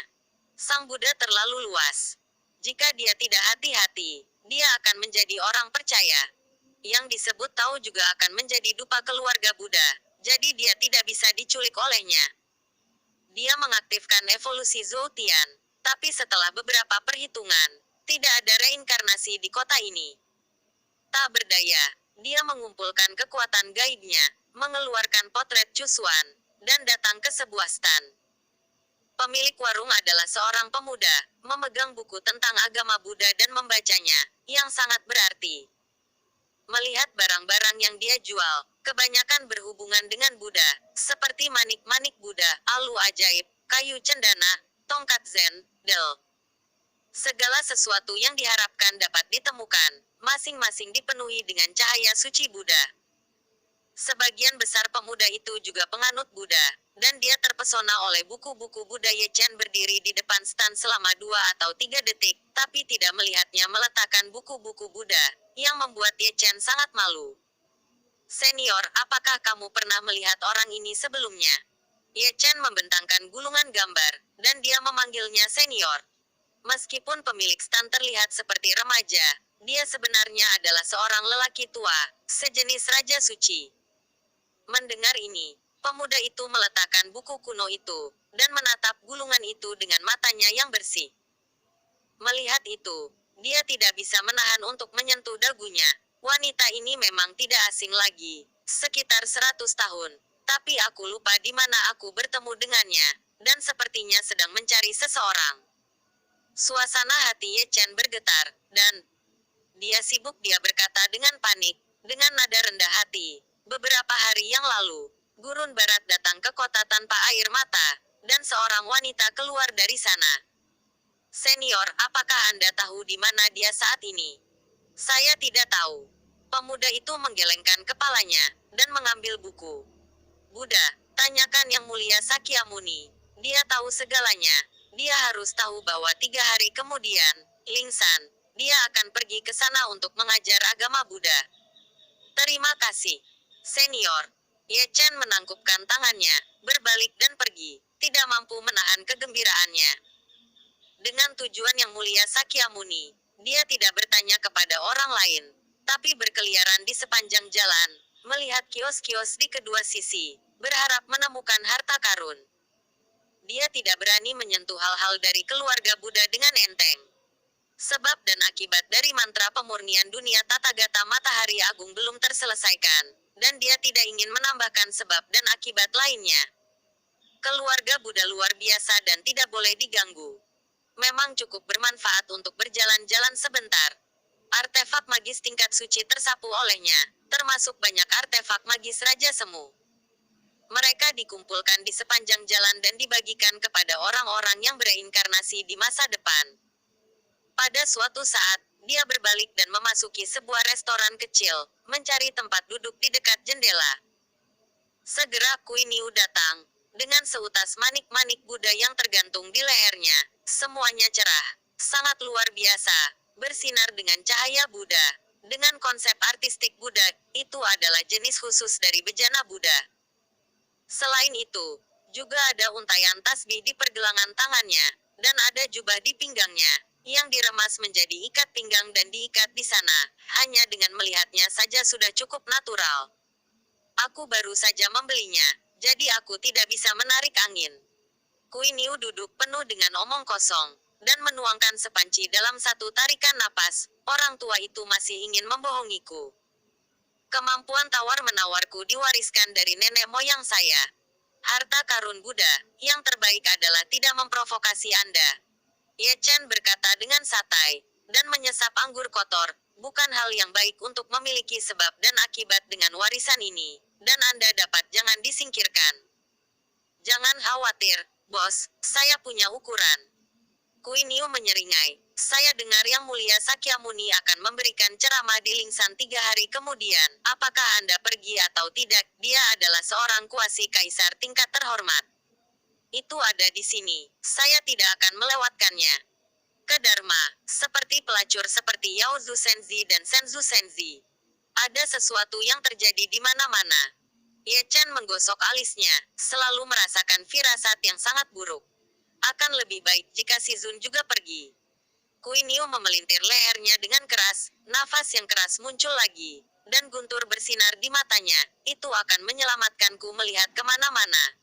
Sang Buddha terlalu luas. Jika dia tidak hati-hati, dia akan menjadi orang percaya. Yang disebut tahu juga akan menjadi dupa keluarga Buddha, jadi dia tidak bisa diculik olehnya. Dia mengaktifkan evolusi Zhou-Tian, tapi setelah beberapa perhitungan, tidak ada reinkarnasi di kota ini. Tak berdaya, dia mengumpulkan kekuatan gaibnya, mengeluarkan potret Chusuan, dan datang ke sebuah stan. Pemilik warung adalah seorang pemuda, memegang buku tentang agama Buddha dan membacanya, yang sangat berarti. Melihat barang-barang yang dia jual, kebanyakan berhubungan dengan Buddha, seperti manik-manik Buddha, alu ajaib, kayu cendana, tongkat zen, del. Segala sesuatu yang diharapkan dapat ditemukan, masing-masing dipenuhi dengan cahaya suci Buddha. Sebagian besar pemuda itu juga penganut Buddha, dan dia terpesona oleh buku-buku Buddha. Ye Chen berdiri di depan stan selama 2 atau 3 detik, tapi tidak melihatnya meletakkan buku-buku Buddha, yang membuat Ye Chen sangat malu. Senior, apakah kamu pernah melihat orang ini sebelumnya? Ye Chen membentangkan gulungan gambar, dan dia memanggilnya senior. Meskipun pemilik stan terlihat seperti remaja, dia sebenarnya adalah seorang lelaki tua, sejenis raja suci. Mendengar ini, pemuda itu meletakkan buku kuno itu, dan menatap gulungan itu dengan matanya yang bersih. Melihat itu, dia tidak bisa menahan untuk menyentuh dagunya. Wanita ini memang tidak asing lagi, sekitar 100 tahun. Tapi aku lupa di mana aku bertemu dengannya, dan sepertinya sedang mencari seseorang. Suasana hati Ye Chen bergetar, dan dia sibuk, dia berkata dengan panik, dengan nada rendah hati. Beberapa hari yang lalu, Gurun Barat datang ke kota tanpa air mata, dan seorang wanita keluar dari sana. Senior, apakah Anda tahu di mana dia saat ini? Saya tidak tahu. Pemuda itu menggelengkan kepalanya, dan mengambil buku. Buddha, tanyakan Yang Mulia Sakyamuni. Dia tahu segalanya. Dia harus tahu bahwa 3 hari kemudian, Lingsan, dia akan pergi ke sana untuk mengajar agama Buddha. Terima kasih, senior. Ye Chen menangkupkan tangannya, berbalik dan pergi, tidak mampu menahan kegembiraannya. Dengan tujuan Yang Mulia Sakyamuni, dia tidak bertanya kepada orang lain, tapi berkeliaran di sepanjang jalan, melihat kios-kios di kedua sisi, berharap menemukan harta karun. Dia tidak berani menyentuh hal-hal dari keluarga Buddha dengan enteng. Sebab dan akibat dari mantra pemurnian dunia Tathagata Matahari Agung belum terselesaikan, dan dia tidak ingin menambahkan sebab dan akibat lainnya. Keluarga Buddha luar biasa dan tidak boleh diganggu. Memang cukup bermanfaat untuk berjalan-jalan sebentar. Artefak magis tingkat suci tersapu olehnya, termasuk banyak artefak magis Raja Semu. Mereka dikumpulkan di sepanjang jalan dan dibagikan kepada orang-orang yang bereinkarnasi di masa depan. Pada suatu saat, dia berbalik dan memasuki sebuah restoran kecil, mencari tempat duduk di dekat jendela. Segera Kuiniu datang, dengan seutas manik-manik Buddha yang tergantung di lehernya. Semuanya cerah, sangat luar biasa, bersinar dengan cahaya Buddha. Dengan konsep artistik Buddha, itu adalah jenis khusus dari bejana Buddha. Selain itu, juga ada untaian tasbih di pergelangan tangannya, dan ada jubah di pinggangnya, yang diremas menjadi ikat pinggang dan diikat di sana. Hanya dengan melihatnya saja sudah cukup natural. Aku baru saja membelinya, jadi aku tidak bisa menarik angin. Kuiniu duduk penuh dengan omong kosong, dan menuangkan sepanci dalam satu tarikan napas. Orang tua itu masih ingin membohongiku. Kemampuan tawar-menawarku diwariskan dari nenek moyang saya. Harta karun Buddha, yang terbaik adalah tidak memprovokasi Anda. Ye Chen berkata dengan santai, dan menyesap anggur kotor. Bukan hal yang baik untuk memiliki sebab dan akibat dengan warisan ini, dan Anda dapat jangan disingkirkan. Jangan khawatir, bos, saya punya ukuran. Kuiniu menyeringai. Saya dengar Yang Mulia Sakyamuni akan memberikan ceramah di Lingsan 3 hari kemudian. Apakah Anda pergi atau tidak? Dia adalah seorang kuasi kaisar tingkat terhormat. Itu ada di sini. Saya tidak akan melewatkannya. Ke Dharma, seperti pelacur seperti Yao Zu Senzi dan Senzu Senzi. Ada sesuatu yang terjadi di mana-mana. Ye Chen menggosok alisnya, selalu merasakan firasat yang sangat buruk. Akan lebih baik jika si Zun juga pergi. Kuiniu memelintir lehernya dengan keras, nafas yang keras muncul lagi, dan guntur bersinar di matanya. Itu akan menyelamatkanku melihat kemana-mana.